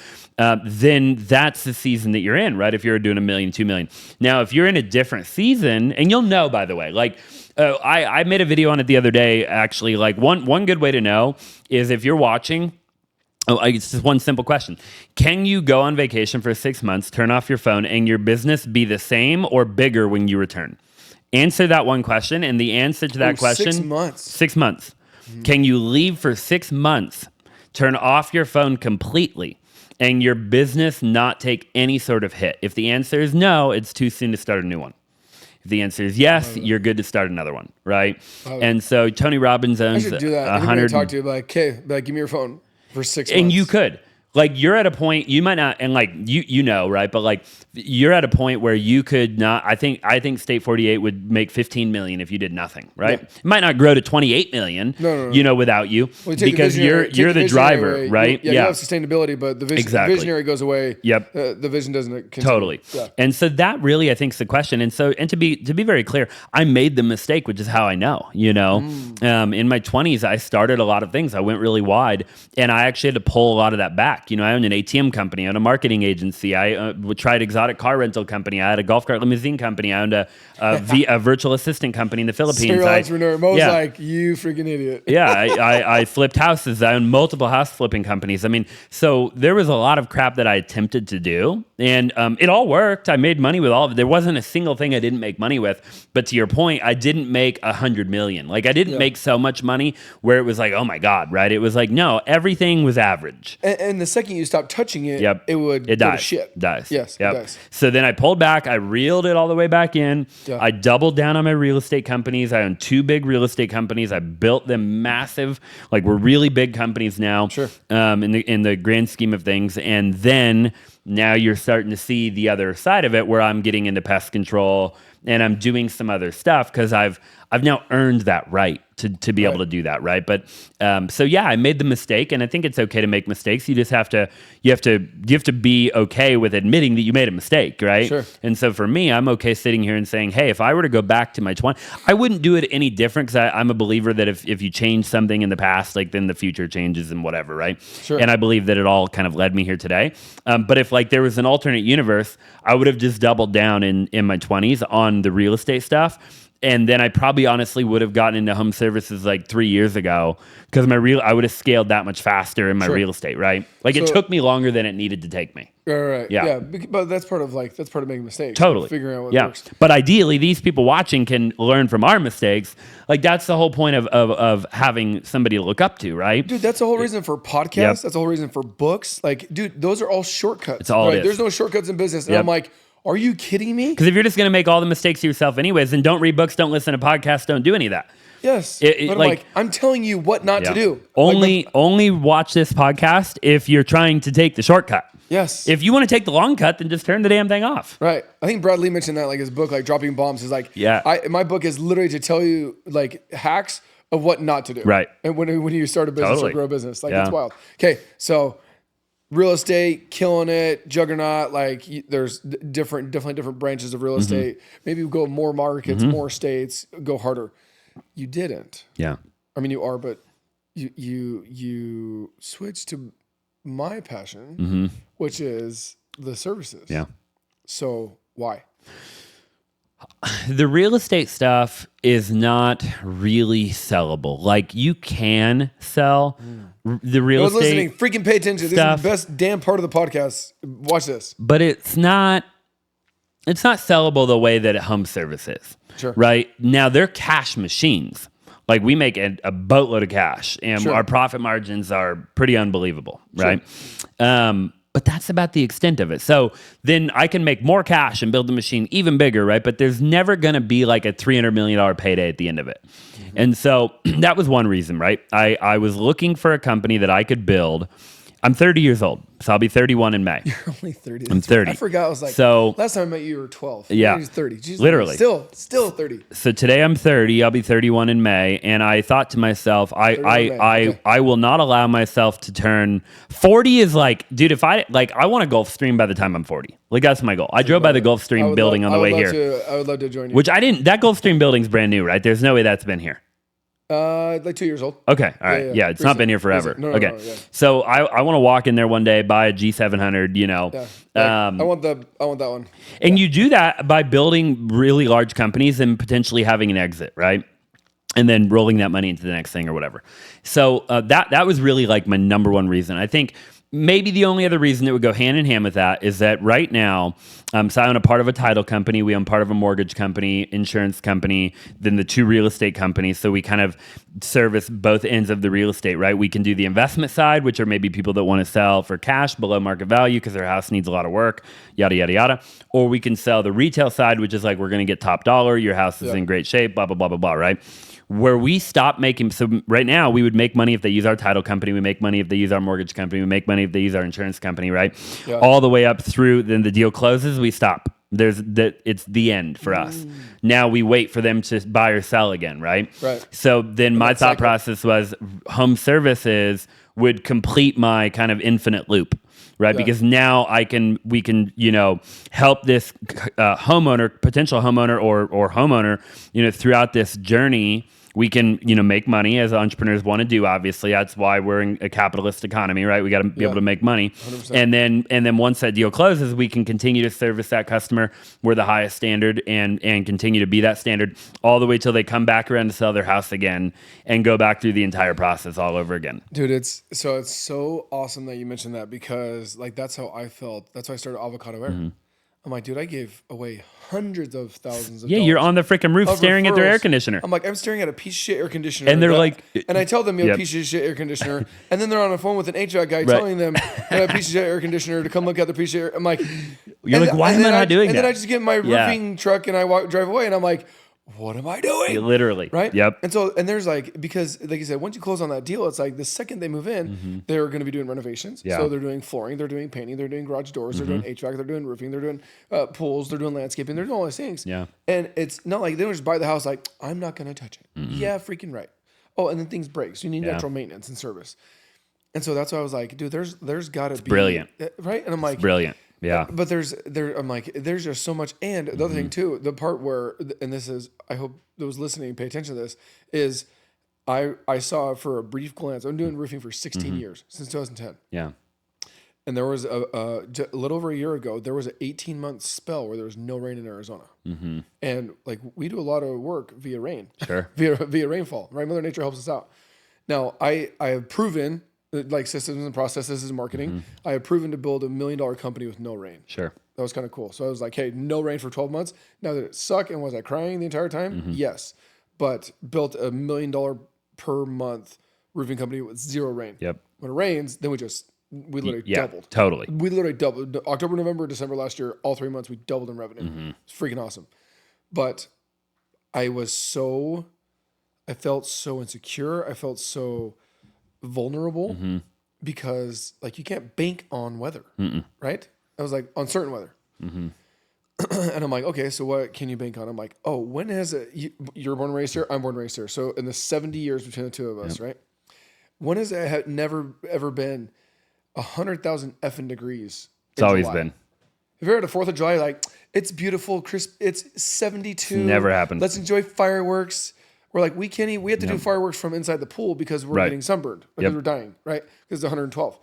then that's the season that you're in, right? If you're doing $1 million, $2 million. Now, if you're in a different season, and you'll know, by the way, like, I made a video on it the other day, actually. Like, one good way to know is if you're watching. It's just one simple question. Can you go on vacation for 6 months, turn off your phone, and your business be the same or bigger when you return? Answer that one question, and the answer to that question... 6 months. 6 months. Can you leave for 6 months, turn off your phone completely, and your business not take any sort of hit? If the answer is no, it's too soon to start a new one. If the answer is yes, you're good to start another one, right? And so Tony Robbins owns... I should do that. Anybody talk to you, like, hey, give me your phone for 6 months. And you could. Like, you're at a point, you might not, and like, right? But like, you're at a point where you could not, I think State 48 would make 15 million if you did nothing, right? Yeah. It might not grow to 28 million, no. without you, well, because you're the driver, away. right? You have sustainability, but the visionary goes away. Yep. The vision doesn't continue. Totally. Yeah. And so that really, I think, is the question. And so, and to be very clear, I made the mistake, which is how I know, in my 20s, I started a lot of things. I went really wide, and I actually had to pull a lot of that back. I owned an ATM company, I owned a marketing agency, I tried exotic car rental company, I had a golf cart limousine company, I owned a virtual assistant company in the Philippines. Serial entrepreneur. Mo's like, you freaking idiot. Yeah, I flipped houses. I owned multiple house flipping companies. I mean, so there was a lot of crap that I attempted to do, and it all worked. I made money with all of it. There wasn't a single thing I didn't make money with. But to your point, I didn't make 100 million. Like, I didn't make so much money where it was like, oh my God, right? It was like, no, everything was average. And the second you stop touching it, it dies. to shit. Dies. Yes, yep. it dies. So then I pulled back. I reeled it all the way back in. Yeah. I doubled down on my real estate companies. I own 2 big real estate companies. I built them massive. Like, we're really big companies now. Sure. In the grand scheme of things. And then now you're starting to see the other side of it, where I'm getting into pest control and I'm doing some other stuff because I've now earned that right to be able to do that, right? But so yeah, I made the mistake, and I think it's okay to make mistakes. You just have to be okay with admitting that you made a mistake, right? Sure. And so for me, I'm okay sitting here and saying, hey, if I were to go back to my 20s, I wouldn't do it any different, because I'm a believer that if you change something in the past, like, then the future changes and whatever, right? Sure. And I believe that it all kind of led me here today. But if like there was an alternate universe, I would have just doubled down in my 20s on the real estate stuff. And then I probably honestly would have gotten into home services like 3 years ago, because I would have scaled that much faster in my real estate, right? Like, it took me longer than it needed to take me. Right. Yeah. But that's part of making mistakes. Totally. Figuring out what works. But ideally, these people watching can learn from our mistakes. Like, that's the whole point of having somebody to look up to, right? Dude, that's the whole reason for podcasts. Yep. That's the whole reason for books. Like, dude, those are all shortcuts. It's all it is. There's no shortcuts in business. And I'm like, are you kidding me? Because if you're just going to make all the mistakes yourself anyways, then don't read books, don't listen to podcasts, don't do any of that. Yes. But I'm telling you what not to do. Only watch this podcast if you're trying to take the shortcut. Yes. If you want to take the long cut, then just turn the damn thing off. Right. I think Brad Lee mentioned that, like, his book, like Dropping Bombs, is like, my book is literally to tell you, like, hacks of what not to do. Right. And when you start a business or grow a business. Like, it's wild. Okay. So real estate, killing it, juggernaut. Like, there's definitely different branches of real estate. Maybe go more markets, more states, go harder. You didn't. Yeah. I mean, you are, but you switched to my passion, which is the services. Yeah. So why? The real estate stuff is not really sellable. Like you can sell the real estate. Listening, freaking pay attention. Stuff, this is the best damn part of the podcast. Watch this. But it's not sellable the way that a home service is. Sure. Right? Now they're cash machines. Like we make a boatload of cash and our profit margins are pretty unbelievable, right? But that's about the extent of it. So then I can make more cash and build the machine even bigger, right? But there's never going to be like a $300 million payday at the end of it. Mm-hmm. And so that was one reason, right? I was looking for a company that I could build. I'm 30 years old, so I'll be 31 in May. You're only 30. I'm 30. I forgot. I was like, so last time I met you, you were 12. Yeah. You're 30. Jeez, literally. Still 30. So today I'm 30. I'll be 31 in May. And I thought to myself, I will not allow myself to turn 40 is like, dude, if I want a Gulfstream by the time I'm 40. Like that's my goal. I drove by the Gulfstream building on the way here. I would love to join you. Which I didn't, that Gulfstream building's brand new, right? There's no way that's been here. Like 2 years old. Okay. All right. Yeah. It's not been here forever. No, okay. No, yeah. So I want to walk in there one day, buy a G700, you know. Yeah. I want that one. And you do that by building really large companies and potentially having an exit, right? And then rolling that money into the next thing or whatever. So that was really like my number one reason. I think maybe the only other reason that would go hand in hand with that is that right now, so I own a part of a title company, we own part of a mortgage company, insurance company, then the two real estate companies. So we kind of service both ends of the real estate, right? We can do the investment side, which are maybe people that want to sell for cash below market value because their house needs a lot of work, yada, yada, yada. Or we can sell the retail side, which is like, we're going to get top dollar, your house is in great shape, blah, blah, blah, blah, blah, right? Where we stop making, so right now we would make money if they use our title company, we make money if they use our mortgage company, we make money if they use our insurance company, right? Yeah. All the way up through, then the deal closes, we stop. It's the end for us. Now we wait for them to buy or sell again, right? Right. So then my thought process was home services would complete my kind of infinite loop. Right. Yeah. Because now we can, you know, help this potential homeowner or homeowner, you know, throughout this journey. We can, you know, make money as entrepreneurs want to do. Obviously, that's why we're in a capitalist economy, right? We got to be able to make money. 100%. And then once that deal closes, we can continue to service that customer. We're the highest standard and continue to be that standard all the way till they come back around to sell their house again and go back through the entire process all over again. Dude, it's so awesome that you mentioned that because like that's how I felt. That's why I started Avocado Air. Mm-hmm. I'm like, dude, I gave away hundreds of thousands of dollars. You're on the freaking roof staring at their air conditioner. I'm like, I'm staring at a piece of shit air conditioner. And they're like... And I tell them you have a piece of shit air conditioner. And then they're on the phone with an HVAC guy telling them they have a piece of shit air conditioner to come look at the piece of air. I'm like... You're like, why am I not doing that? And then I just get in my roofing truck and I drive away and I'm like... What am I doing? Literally. Right? Yep. And there's like, because like you said, once you close on that deal, it's like the second they move in, they're going to be doing renovations. Yeah. So they're doing flooring, they're doing painting, they're doing garage doors, they're doing HVAC, they're doing roofing, they're doing pools, they're doing landscaping, they're doing all these things. Yeah. And it's not like they don't just buy the house like, I'm not going to touch it. Yeah, freaking right. Oh, and then things break. So you need natural maintenance and service. And so that's why I was like, dude, there's got to be. Brilliant. Right? And I'm like. It's brilliant. Yeah. But I'm like, there's just so much. And the other thing too, the part where, and this is, I hope those listening pay attention to this, is I saw for a brief glance, I'm doing roofing for 16 years, since 2010. Yeah. And there was a little over a year ago, there was an 18-month spell where there was no rain in Arizona. Mm-hmm. And like, we do a lot of work via rain. Sure. via rainfall, right? Mother Nature helps us out. Now, I have proven, like systems and processes and marketing, I have proven to build $1 million company with no rain. Sure. That was kind of cool. So I was like, hey, no rain for 12 months. Now, did it suck and was I crying the entire time? Yes. But built $1 million per month roofing company with zero rain. Yep. When it rains, then we literally doubled. Totally. We literally doubled. October, November, December last year, all 3 months, we doubled in revenue. It's freaking awesome. But I felt so insecure. I felt so vulnerable because like you can't bank on weather, right? I was like on certain weather. And I'm like, okay, so what can you bank on? I'm like, oh, when has you're born and raised here? I'm born and raised here. So in the 70 years between the two of us, right? When has it had never ever been 100,000 effing degrees? It's always been. Have you ever had a 4th of July? Like it's beautiful, crisp. It's 72. It's never happened. Let's enjoy fireworks. We're like, we have to do fireworks from inside the pool because we're getting sunburned because we're dying, right? Because it's 112.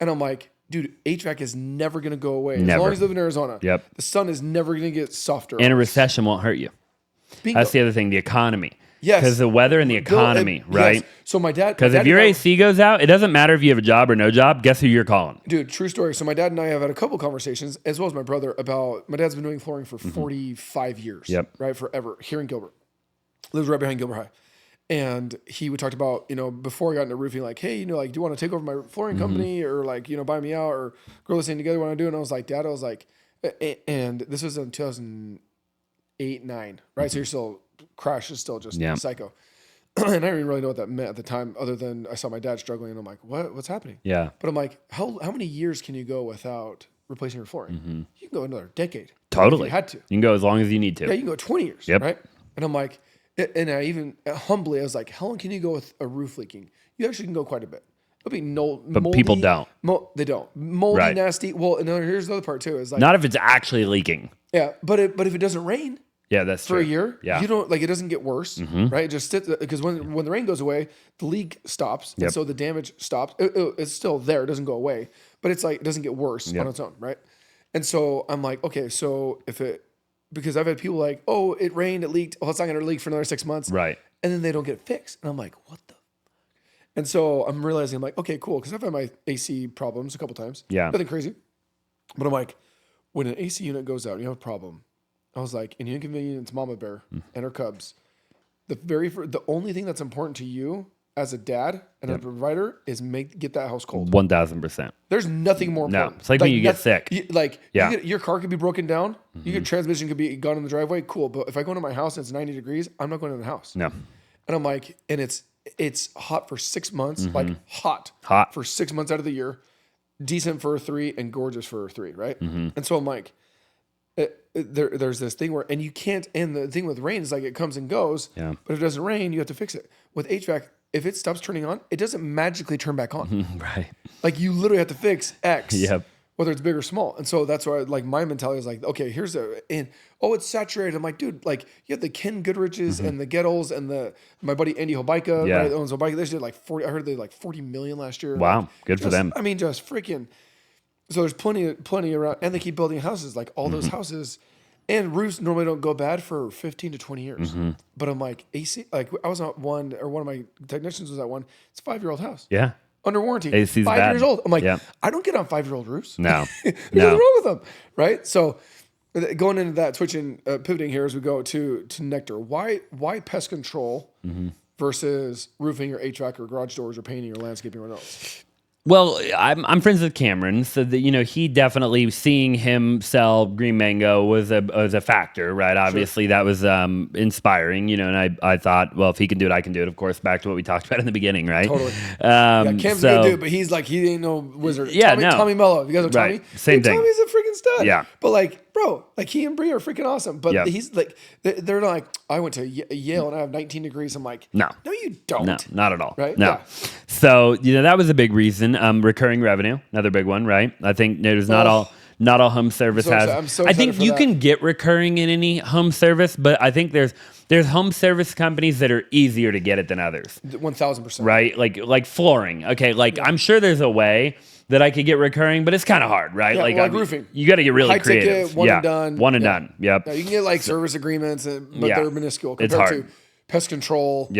And I'm like, dude, HVAC is never going to go away. Never. As long as you live in Arizona, Yep. the sun is never going to get softer. And a recession won't hurt you. Bingo. That's the other thing, the economy. Yes. Because the weather and the economy, right? Yes. So my dad... Because if your AC goes out, it doesn't matter if you have a job or no job. Guess who you're calling? Dude, true story. So my dad and I have had a couple conversations, as well as my brother, about... My dad's been doing flooring for 45 years. Yep. Right? Forever. Here in Gilbert. Lives right behind Gilbert High. And he would talk about, you know, before I got into roofing, like, hey, you know, like, do you want to take over my flooring company or like, you know, buy me out or grow this thing together? What I do? And I was like, Dad, I was like, and this was in 2008, 9, right? So you're still, crash is still just psycho. And I didn't really know what that meant at the time, other than I saw my dad struggling, and I'm like, what's happening? Yeah. But I'm like, how many years can you go without replacing your flooring? You can go another decade. Totally. If you had to. You can go as long as you need to. Yeah, you can go 20 years, right? And I'm like, and I even humbly, I was like, how long can you go with a roof leaking? You actually can go quite a bit. It'll be but moldy, people don't. They don't. Moldy, nasty. Well, and here's the other part too. Is like, not if it's actually leaking. Yeah, but if it doesn't rain, yeah, that's for true. a year, yeah, you don't like it doesn't get worse, right? It just sits because when the rain goes away, the leak stops, and so the damage stops. It's still there; it doesn't go away, but it's like it doesn't get worse on its own, right? And so I'm like, okay, so because I've had people like, oh, it rained, it leaked, oh, it's not going to leak for another 6 months, right? And then they don't get it fixed, and I'm like, what the? And so I'm realizing, I'm like, okay, cool, because I've had my AC problems a couple times, nothing crazy, but I'm like, when an AC unit goes out, you have a problem. I was like, and you inconvenience Mama Bear and her cubs. The only thing that's important to you as a dad and a provider is get that house cold. 1,000%. There's nothing more important. No, it's like when you get sick. Your car could be broken down. Your transmission could be gone in the driveway. Cool, but if I go into my house and it's 90 degrees, I'm not going in the house. No. And I'm like, and it's hot for 6 months, like hot for 6 months out of the year, decent for a 3 and gorgeous for a 3, right? And so I'm like, there's this thing where, and you can't, and the thing with rain is like it comes and goes, but if it doesn't rain, you have to fix it. With HVAC, if it stops turning on, it doesn't magically turn back on. Right. Like you literally have to fix X, whether it's big or small. And so that's why like my mentality is like, okay, it's saturated. I'm like, dude, like you have the Ken Goodriches and the Gettles and my buddy Andy Hobaika, right, owns Hobaika. They did like 40, I heard they did like 40 million last year. Wow. Like, good for them. I mean, just freaking. So there's plenty around, and they keep building houses, like all those houses, and roofs normally don't go bad for 15 to 20 years. But I'm like, AC, like I was at one of my technicians was at one. It's a 5-year-old house. Yeah. Under warranty. AC's 5 bad. years old. I'm like, I don't get on 5-year-old roofs. No. What's wrong with them? Right. So going into that, pivoting here as we go to Nectar. Why pest control versus roofing or HVAC or garage doors or painting or landscaping or else? Well, I'm friends with Cameron, so that he definitely seeing him sell green mango was a factor, right? Obviously, that was inspiring, and I thought, well, if he can do it, I can do it. Of course, back to what we talked about in the beginning, right? Totally. Cam's a good dude, but he's like he ain't no wizard. Yeah, Tommy Mello. You guys know Tommy? Right. Same thing. Tommy's a freaking stud. Yeah. But like, bro, like he and Bree are freaking awesome. But he's like, they're like, I went to Yale and I have 19 degrees. I'm like, no, you don't. No, not at all. Right? No. Yeah. So that was a big reason. Recurring revenue, another big one, right? I think there's not all home service has. I'm so I think excited you for can get recurring in any home service, but I think there's home service companies that are easier to get it than others. 1,000%. Right? Like flooring. Okay, I'm sure there's a way that I could get recurring, but it's kind of hard, right? Yeah, like roofing. You got to get really high creative. Ticket, one and done. One and done. Yep. Yeah, you can get service agreements, but they're minuscule compared it's hard. to pest control,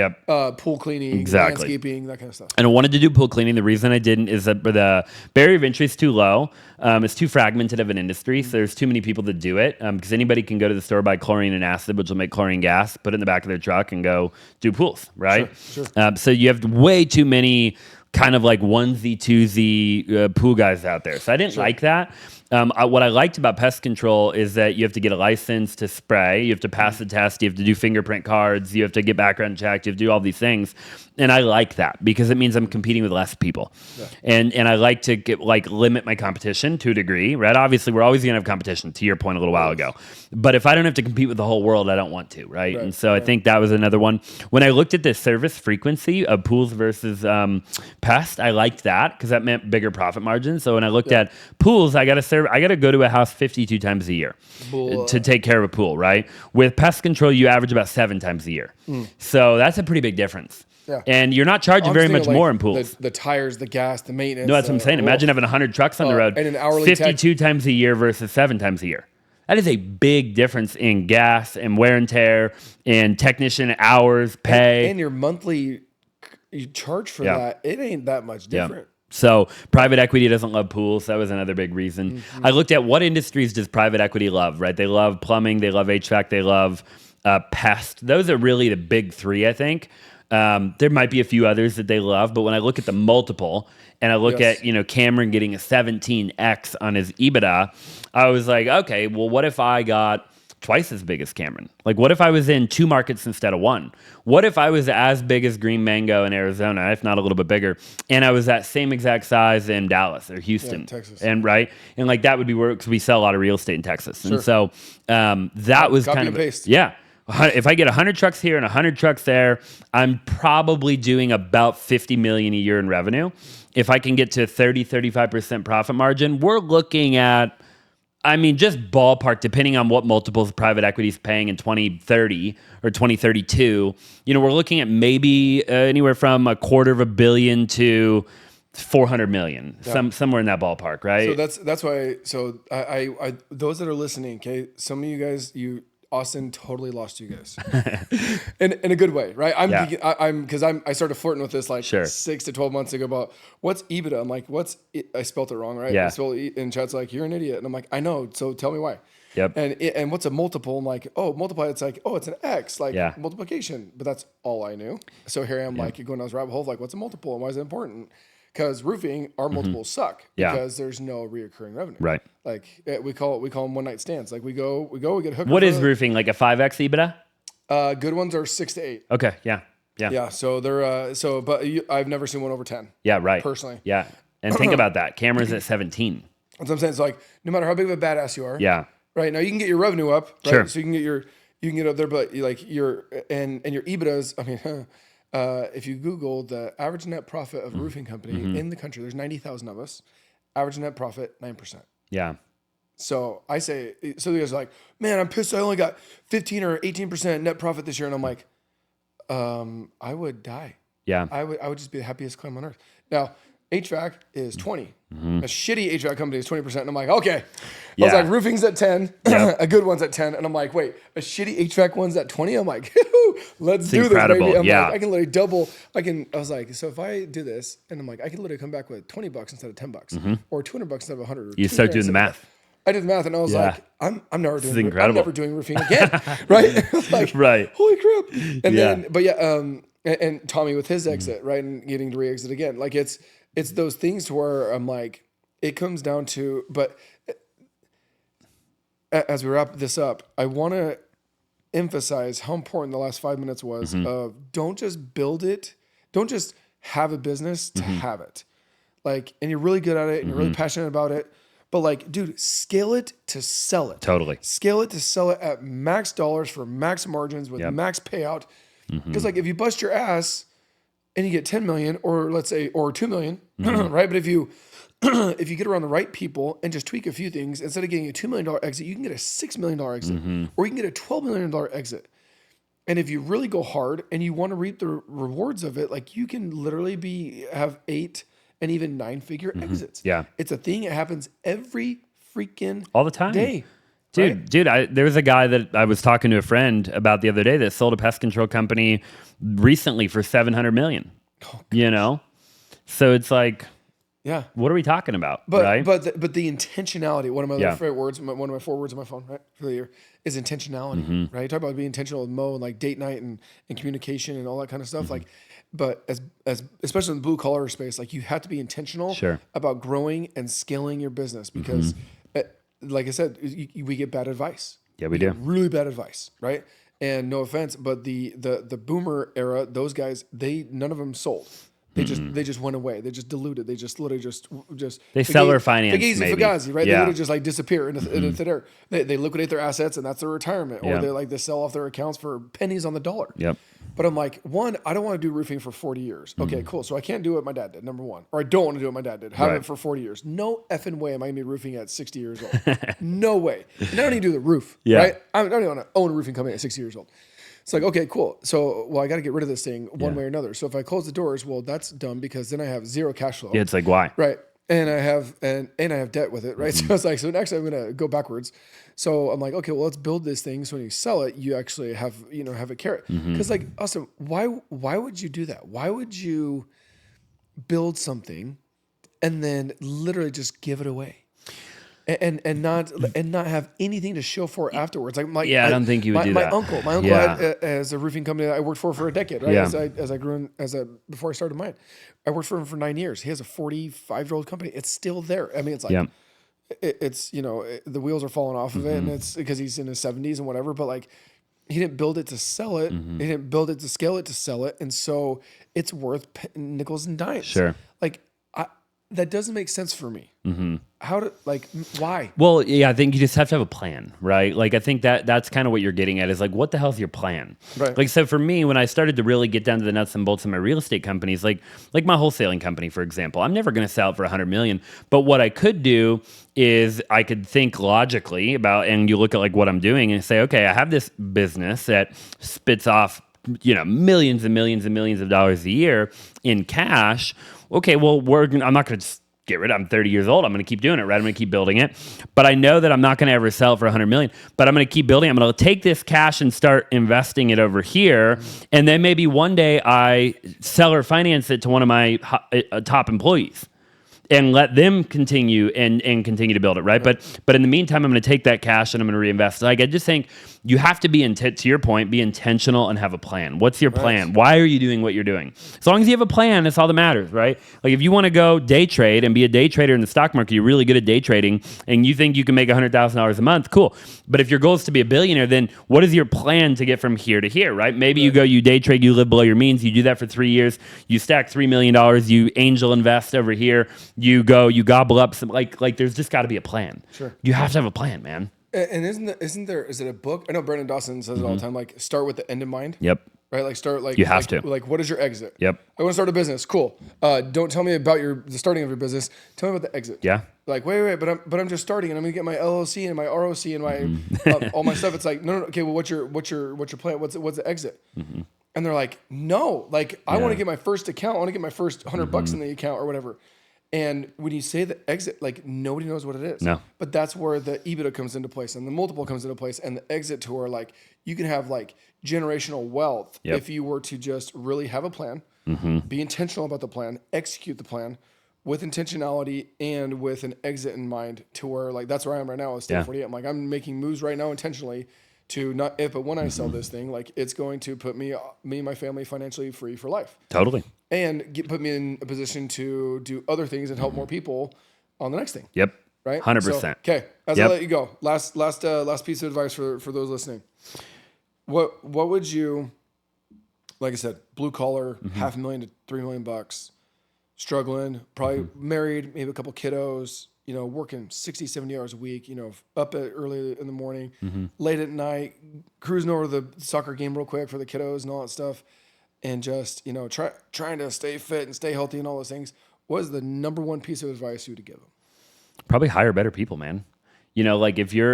pool cleaning, landscaping, that kind of stuff. And I wanted to do pool cleaning. The reason I didn't is that the barrier of entry is too low. It's too fragmented of an industry, so there's too many people that do it. Because anybody can go to the store, buy chlorine and acid, which will make chlorine gas, put it in the back of their truck, and go do pools, right? Sure. So you have way too many kind of like onesie, twosie pool guys out there. So I didn't like that. What I liked about pest control is that you have to get a license to spray. You have to pass the test. You have to do fingerprint cards. You have to get background checked. You have to do all these things. And I like that because it means I'm competing with less people. Yeah. And I like to limit my competition to a degree, right? Obviously, we're always going to have competition, to your point a little while ago. But if I don't have to compete with the whole world, I don't want to, right? And so I think that was another one. When I looked at the service frequency of pools versus pest, I liked that because that meant bigger profit margins. So when I looked at pools, I got to go to a house 52 times a year to take care of a pool, right? With pest control, you average about 7 times a year. So that's a pretty big difference. Yeah. And you're not charging I'm very just much thinking, more like, in pools. The tires, the gas, the maintenance. No, that's what I'm saying. Imagine having 100 trucks on the road, and an hourly 52 times a year versus 7 times a year. That is a big difference in gas and wear and tear and technician hours, pay. And your monthly you charge for that. It ain't that much different. Yeah. So private equity doesn't love pools. That was another big reason. I looked at what industries does private equity love, right? They love plumbing, they love HVAC, they love pest. Those are really the big three, I think. There might be a few others that they love, but when I look at the multiple and I look at, Cameron getting a 17x on his EBITDA, I was like, okay, well, what if I got twice as big as Cameron? Like, what if I was in 2 markets instead of 1? What if I was as big as Green Mango in Arizona, if not a little bit bigger, and I was that same exact size in Dallas or Houston, Texas, and like that would be where, because we sell a lot of real estate in Texas, and so that was copy kind and of paste. Yeah. If I get 100 trucks here and 100 trucks there, I'm probably doing about $50 million a year in revenue. If I can get to 30-35% profit margin, we're looking at, just ballpark, depending on what multiples private equity is paying in 2030 or 2032, we're looking at maybe anywhere from $250 million to $400 million, somewhere in that ballpark, right? So that's why. So I those that are listening, okay, some of you guys, Austin totally lost you guys, in a good way, right? I started flirting with this 6 to 12 months ago about what's EBITDA. I'm like, I spelled it wrong, right? Yeah. And Chad's like, you're an idiot, and I'm like, I know. So tell me why. Yep. And what's a multiple? I'm like, multiply. It's like, it's an X, multiplication. But that's all I knew. So here I am, going down this rabbit hole, like, what's a multiple and why is it important? Because roofing, our multiples suck because there's no reoccurring revenue. Right. Like we call them one night stands. Like we get hooked. What is roofing? Like a 5x EBITDA? Good ones are 6 to 8. Okay. Yeah. Yeah. Yeah. So they're I've never seen one over 10. Yeah. Right. Personally. Yeah. And think about that. Cameron's at 17. That's what I'm saying. It's like no matter how big of a badass you are. Yeah. Right now you can get your revenue up. Right? Sure. So you can get up there, but your EBITDAs. If you Google the average net profit of a roofing company in the country, there's 90,000 of us. Average net profit 9%. Yeah. So I say, so the guys are like, man, I'm pissed. I only got 15 or 18% net profit this year, and I'm like, I would die. Yeah. I would just be the happiest clown on earth. Now, HVAC is 20. A shitty HVAC company is 20%. And I'm like, okay. I was like, roofing's at 10. A good one's at 10. And I'm like, wait, a shitty HVAC one's at 20? I'm like, let's do incredible. This, baby. I'm Yeah. like, I can literally double. I was like, so if I do this, and I'm like, I can literally come back with $20 instead of $10 or $200 instead of 100. You start doing the math. I did the math and I was like, I'm never doing roofing again. Right? Like, right. Holy crap. And then, but and Tommy with his exit, right? And getting to re-exit again. Like it's those things to where I'm like, it comes down to, but as we wrap this up, I want to emphasize how important the last 5 minutes was of don't just build it. Don't just have a business to have it. Like, and you're really good at it and you're really passionate about it. But like, dude, scale it to sell it. Totally. Scale it to sell it at max dollars for max margins with max payout. Because like if you bust your ass and you get 10 million or let's say, or 2 million, right? But if you get around the right people and just tweak a few things, instead of getting a $2 million exit, you can get a $6 million exit or you can get a $12 million exit. And if you really go hard and you want to reap the rewards of it, like you can literally have 8 and even 9-figure exits. Yeah. It's a thing. It happens every freaking all the time. Day. Dude, there was a guy that I was talking to a friend about the other day that sold a pest control company recently for $700 million. Oh, so it's like, what are we talking about? But the intentionality. One of my favorite words, one of my 4 words on my phone, right, for the year is intentionality. Right, talk about being intentional with Mo and like date night and communication and all that kind of stuff. Like, but as especially in the blue collar space, like you have to be intentional about growing and scaling your business because. Like I said, we get bad advice. Yeah, we do. Really bad advice, right? And no offense, but the boomer era, those guys, none of them sold. They just went away. They just diluted. They just literally just they sell their finance. Fugazi, Fugazi, right? They literally just like disappear into thin air. They liquidate their assets and that's their retirement, or they sell off their accounts for pennies on the dollar. Yep. But I'm like, one, I don't want to do roofing for 40 years. Okay, cool. So I can't do what my dad did, number one. Or I don't want to do what my dad did. Have it for 40 years. No effing way am I going to be roofing at 60 years old. No way. And I don't even do the roof, right? I don't even want to own a roofing company at 60 years old. It's like, okay, cool. So, well, I got to get rid of this thing one Yeah. way or another. So if I close the doors, well, that's dumb because then I have zero cash flow. Yeah, it's like, why? Right. And I have and I have debt with it, right? So it's like, so next I'm gonna go backwards. So I'm like, okay, well, let's build this thing so when you sell it, you actually have have a carrot. Because like, Austin, why would you do that? Why would you build something and then literally just give it away? And not have anything to show for it afterwards. Like I don't think you would do my that. uncle has a roofing company that I worked for a decade, right? Yeah. As I grew before I started mine, I worked for him for 9 years. He has a 45-year-old company. It's still there. I mean, it's like it's the wheels are falling off of it, and it's because he's in his 70s and whatever. But like, he didn't build it to sell it. He didn't build it to scale it to sell it, and so it's worth nickels and dimes. Sure. Like that doesn't make sense for me. How to why? Well, yeah, I think you just have to have a plan, right? Like, I think that's kind of what you're getting at is like, what the hell's your plan? Right. Like, so for me, when I started to really get down to the nuts and bolts of my real estate companies, like my wholesaling company, for example, I'm never going to sell it for $100 million. But what I could do is I could think logically about, and you look at like what I'm doing and say, okay, I have this business that spits off, millions and millions and millions of dollars a year in cash. Okay, well, I'm not going to get rid of it. I'm 30 years old. I'm going to keep doing it, right? I'm going to keep building it. But I know that I'm not going to ever sell it for $100 million. But I'm going to keep building. I'm going to take this cash and start investing it over here. And then maybe one day I sell or finance it to one of my top employees and let them continue and continue to build it, right? But in the meantime, I'm going to take that cash and I'm going to reinvest. Like, I just think you have to be to your point, be intentional and have a plan. What's your plan? Why are you doing what you're doing? As long as you have a plan, that's all that matters, right? Like, if you want to go day trade and be a day trader in the stock market, you're really good at day trading and you think you can make $100,000 a month, cool. But if your goal is to be a billionaire, then what is your plan to get from here to here, right? Maybe you go, you day trade, you live below your means, you do that for 3 years, you stack $3 million, you angel invest over here, you gobble up some, like there's just got to be a plan. Sure. You have to have a plan, man. And is it a book? I know Brandon Dawson says it all the time. Like, start with the end in mind. Yep. Right. Like, start like you have to. Like, what is your exit? Yep. I want to start a business. Cool. Don't tell me about the starting of your business. Tell me about the exit. Yeah. Like, wait, but I'm just starting, and I'm gonna get my LLC and my ROC and my all my stuff. It's like, no. Okay. Well, what's your plan? What's the exit? And they're like, no. Like, I want to get my first account. I want to get my first $100 in the account or whatever. And when you say the exit, like, nobody knows what it is. No. But that's where the EBITDA comes into place and the multiple comes into place and the exit to where, like, you can have like generational wealth if you were to just really have a plan, be intentional about the plan, execute the plan with intentionality and with an exit in mind to where, like, that's where I am right now with State 48. I'm like, I'm making moves right now intentionally to not if, but when I sell this thing, like, it's going to put me and my family financially free for life. Totally. And put me in a position to do other things and help more people on the next thing. Yep. Right. 100%. So, okay. As I let you go, last piece of advice for those listening. What would you, like I said, blue collar, $500,000 to $3 million, struggling, probably married, maybe a couple kiddos, working 60, 70 hours a week, up at early in the morning, late at night, cruising over to the soccer game real quick for the kiddos and all that stuff. And just, trying to stay fit and stay healthy and all those things. What is the number one piece of advice you would give them? Probably hire better people, man. Like, if you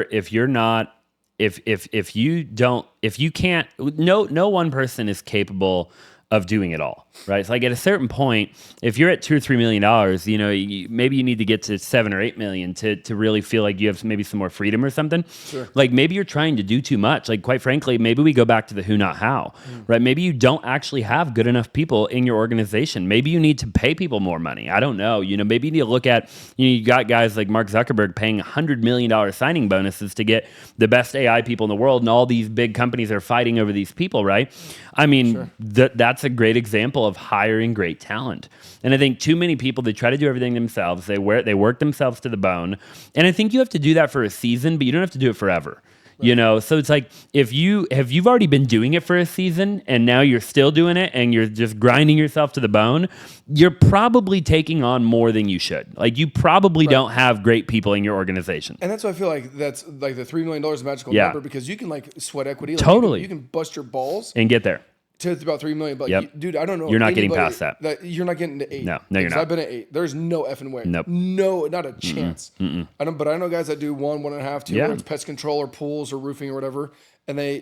can't, no one person is capable of doing it all, right? It's like, at a certain point, if you're at $2 or $3 million, maybe you need to get to 7 or 8 million to really feel like you have maybe some more freedom or something. Sure. Like, maybe you're trying to do too much. Like, quite frankly, maybe we go back to the who, not how, right? Maybe you don't actually have good enough people in your organization. Maybe you need to pay people more money. I don't know. Maybe you need to look at, you got guys like Mark Zuckerberg paying $100 million signing bonuses to get the best AI people in the world, and all these big companies are fighting over these people, right? I mean, that's a great example of hiring great talent. And I think too many people, they try to do everything themselves. They work themselves to the bone. And I think you have to do that for a season, but you don't have to do it forever. Right. So it's like, if you've already been doing it for a season and now you're still doing it and you're just grinding yourself to the bone, you're probably taking on more than you should. Like, you probably don't have great people in your organization. And that's why I feel like that's like the $3 million is a magical number, because you can, like, sweat equity. Like, totally. You can bust your balls and get there. To about 3 million, but dude, I don't know. You're not getting past that. You're not getting to 8. No, you're not. I've been at 8. There's no effing way. Nope. No, not a chance. But I know guys that do 1, 1.5, 2, whether it's pest control or pools or roofing or whatever, and they,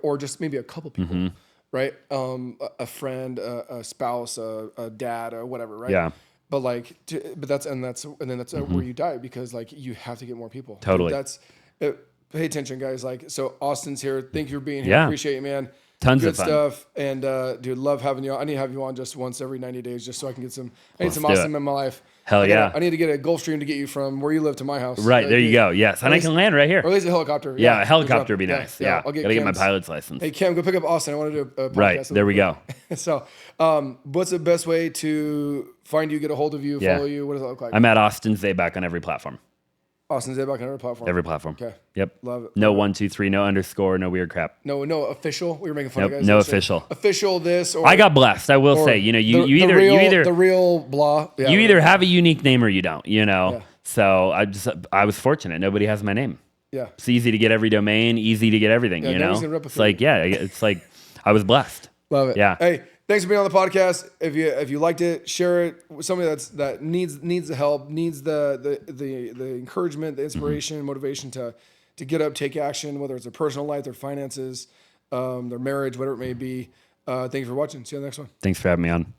or just maybe a couple people, right? A friend, a spouse, a dad, or whatever, right? Yeah. But that's where you die, because like you have to get more people. Totally. Dude, pay attention, guys. Like, so Austin's here. Thank you for being here. Yeah. Appreciate you, man. Tons Good of fun stuff. And dude, love having you on. I need to have you on just once every 90 days, just so I can get some. I need Let's some do Austin it. in my life. Hell yeah. I need to get a Gulfstream to get you from where you live to my house. Right, there you go. Yes, and I can land right here. Or at least a helicopter. Yeah, a helicopter would be nice. Yeah, I'll gotta get my pilot's license. Hey, Cam, go pick up Austin. I want to do a podcast. Right, there we go. So, what's the best way to find you, get a hold of you, follow you? What does that look like? I'm at Austin Zaback on every platform. Austin Zaback on every platform. Every platform. Okay. Yep. Love it. No 1, 2, 3, no underscore, no weird crap. No official. We were making fun Nope, of guys. no yesterday. official. Official this or I got blessed. I will say, you either the real blah. Yeah, you either have a unique name or you don't. Yeah. So I was fortunate. Nobody has my name. Yeah. It's easy to get every domain, easy to get everything. Yeah, nobody's gonna replicate it's like it's like I was blessed. Love it. Yeah. Hey, thanks for being on the podcast. If you liked it, share it with somebody that needs the help, needs the encouragement, the inspiration, motivation to get up, take action, whether it's their personal life, their finances, their marriage, whatever it may be. Thank you for watching. See you on the next one. Thanks for having me on.